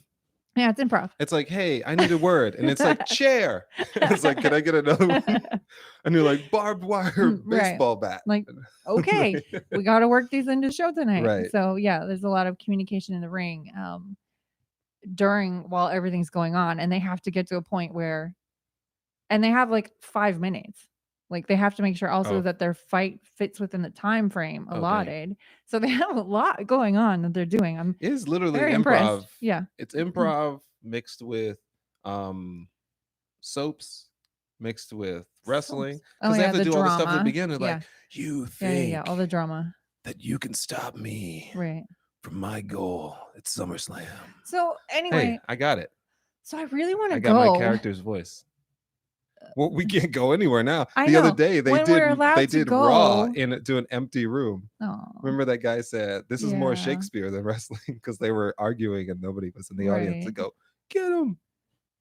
Yeah, it's improv. It's like, hey, I need a word, and it's like chair. It's like, can I get another one? And you're like barbed wire Right. baseball bat. Like, okay, we got to work these into the show tonight. Right. So yeah, there's a lot of communication in the ring during while everything's going on, and they have to get to a point where, and they have like 5 minutes. Like they have to make sure also Oh, that their fight fits within the time frame oh, dang. allotted. So they have a lot going on that they're doing. I'm It is literally very impressed. improv. Yeah. It's improv mixed with um soaps, mixed with wrestling, Soaps. Oh because they have yeah, to the do all the stuff at the drama. beginning. Like, Yeah. you Yeah. All the think drama. that you can stop me Right. from my goal at SummerSlam? So Hey, anyway, I got it. so I really want to I got my go. character's voice. Well, we can't go anywhere now. I The other know. day When we're they allowed to did Raw go. to an empty room. Oh, Remember that guy said this is more yeah. Shakespeare than wrestling because they were arguing and nobody was in the audience to Right. go get him.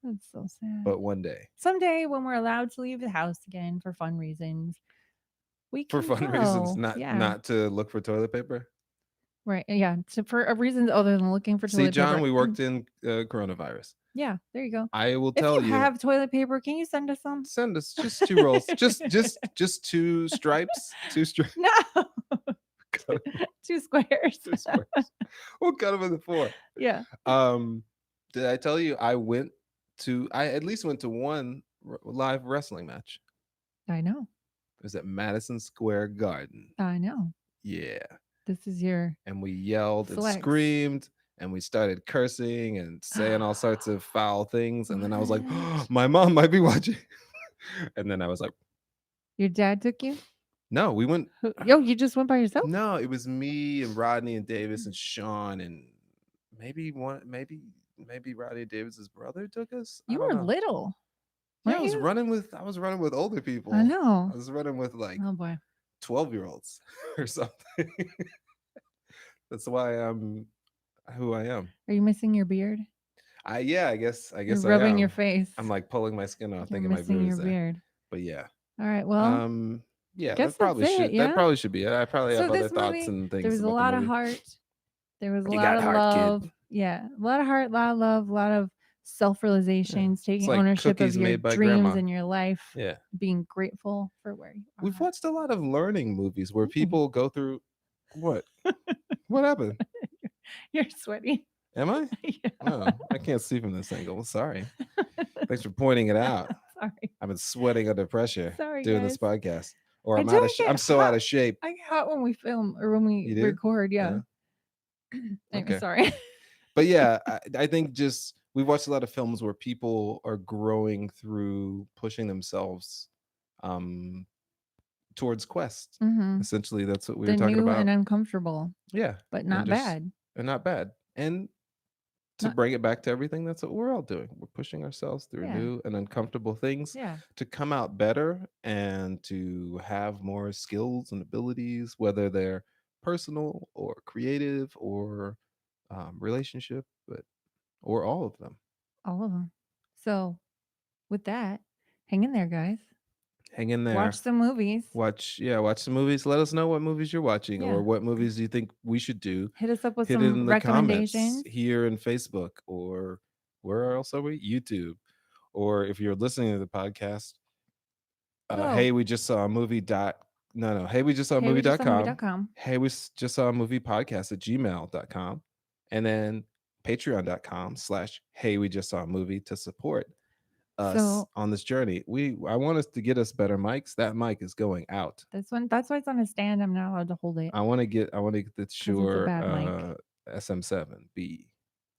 That's so sad. But one day, Someday when we're allowed to leave the house again for fun reasons, we for can fun reasons, go. not Yeah. not to look for toilet paper. Right. Yeah. So for a reason other than looking for See, toilet John, paper. we worked in coronavirus. Yeah, there you go. I will If tell you you, have toilet paper, can you send us some? send us just two rolls, just two stripes, two stripes. No. Cut 'em, Two squares. two squares. We'll cut them into four. Yeah. Um, did I tell you I at least went to one live wrestling match. I know. It was at Madison Square Garden. I know. Yeah. This is your And we yelled and flex. screamed and we started cursing and saying all sorts of foul things. And then I was like, oh, What? my mom might be watching. And then I was like, Your dad took you? no, we went. Yo, you just went by yourself? No, it was me and Rodney and Davis and Sean and maybe Rodney Davis's brother took us. I You don't were know. little. Yeah, Weren't you? I was running with older people. I know. I was running with like Oh boy. 12-year-olds or something. That's why I'm who I am. Are you missing your beard? I guess You're I rubbing your am. face. I'm like pulling my skin off, You're thinking my missing beard your is there. beard. But yeah. All right. Well, Yeah, guess that's it. that Yeah. probably should be it. I probably So have other this thoughts movie, and there things was a about the lot of movie. heart. There was a You lot got of heart, kid. love. Yeah, a lot of heart, a lot of love, a lot of Yeah. self-realizations, It's taking like ownership of cookies your made by dreams grandma. and your life, Yeah. being grateful for where you We've are. watched a lot of learning movies where Mm. people go through what? What happened? You're sweaty. Am I? Yeah. Oh, I can't see from this angle. Sorry. Thanks for pointing it out. Sorry. I've been sweating under pressure Sorry, doing this guys. podcast. Or I I'm out of don't get I'm so out hot. of shape. I get hot when we film or when we You do? record. Yeah. Anyway, Okay. sorry. But yeah, I think just we watched a lot of films where people are growing through pushing themselves um towards quest. Mm-hmm. Essentially, that's what we The were talking new and about. uncomfortable, Yeah. but And not just bad. and not bad. And to Not, bring it back to everything, that's what we're all doing. We're pushing ourselves through yeah. new and uncomfortable things Yeah. to come out better and to have more skills and abilities, whether they're personal or creative or relationship, but or all of them. All of them. So, with that, hang in there, guys. Hang in there. Watch some movies. Watch some movies. Let us know what movies you're watching Yeah. or what movies you think we should do. Hit us up with Hit it in some the comments recommendations. here in Facebook or where else are we? YouTube. Or if you're listening to the podcast, Oh. hey, we just saw a movie hey, we just saw a Hey, we just saw movie.com. movie.com. Hey, we just saw a movie podcast at gmail.com. And then patreon.com/hey, we just saw a movie to support us So on this journey. I want us to get us better mics. That mic is going out. that's why it's on a stand. I'm not allowed to hold it. I want to get the it's a Shure bad mic. SM7B.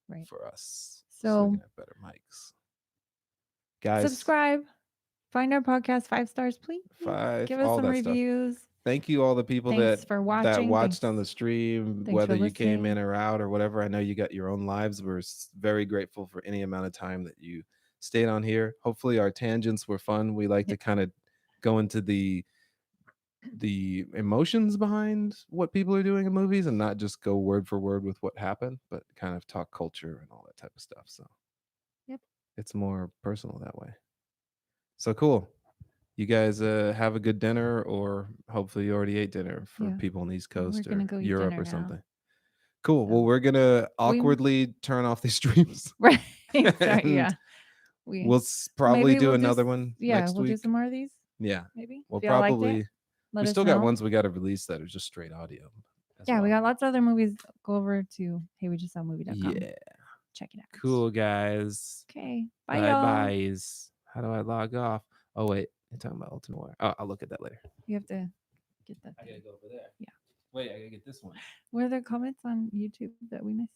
Right. for us so we So can have better mics. Guys, subscribe. Find our podcast 5 stars, please. five, Give us all some that stuff. reviews. Thank you all the people Thanks for that watching. watched Thanks. on the stream, Thanks for whether you came in listening. or out or whatever. I know you got your own lives. We're very grateful for any amount of time that you stayed on here. Hopefully our tangents were fun. We like to kind of go into the emotions behind what people are doing in movies and not just go word for word with what happened, but kind of talk culture and all that type of stuff. So Yep. it's more personal that way. So cool. You guys have a good dinner, or hopefully you already ate dinner for Yeah. people on the East We're Coast gonna or go eat Europe dinner or now. something. Cool. So Well, we're gonna we awkwardly turn off these streams, right. Sorry, and yeah. We we'll probably maybe do we'll another one yeah, next we'll do week. some more of these. Yeah, Maybe. we'll If y'all liked it, probably. let We us still got know. ones we got to release that are just straight audio as Yeah, we well. got lots of other movies. Go over to heywejustsawmovie.com. Yeah. Check it out. Cool, guys. Okay. Bye, Bye y'all. byes. How do I log off? Oh wait, you're talking about Ultimate Warrior. Oh, I'll look at that later. You have to get that. I gotta go over there. Yeah. Wait, I gotta get this one. What are the comments on YouTube that we missed?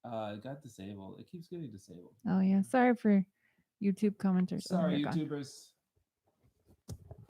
It got disabled. It keeps getting disabled. Oh yeah. Sorry for YouTube commenters. Sorry, they're gone. YouTubers.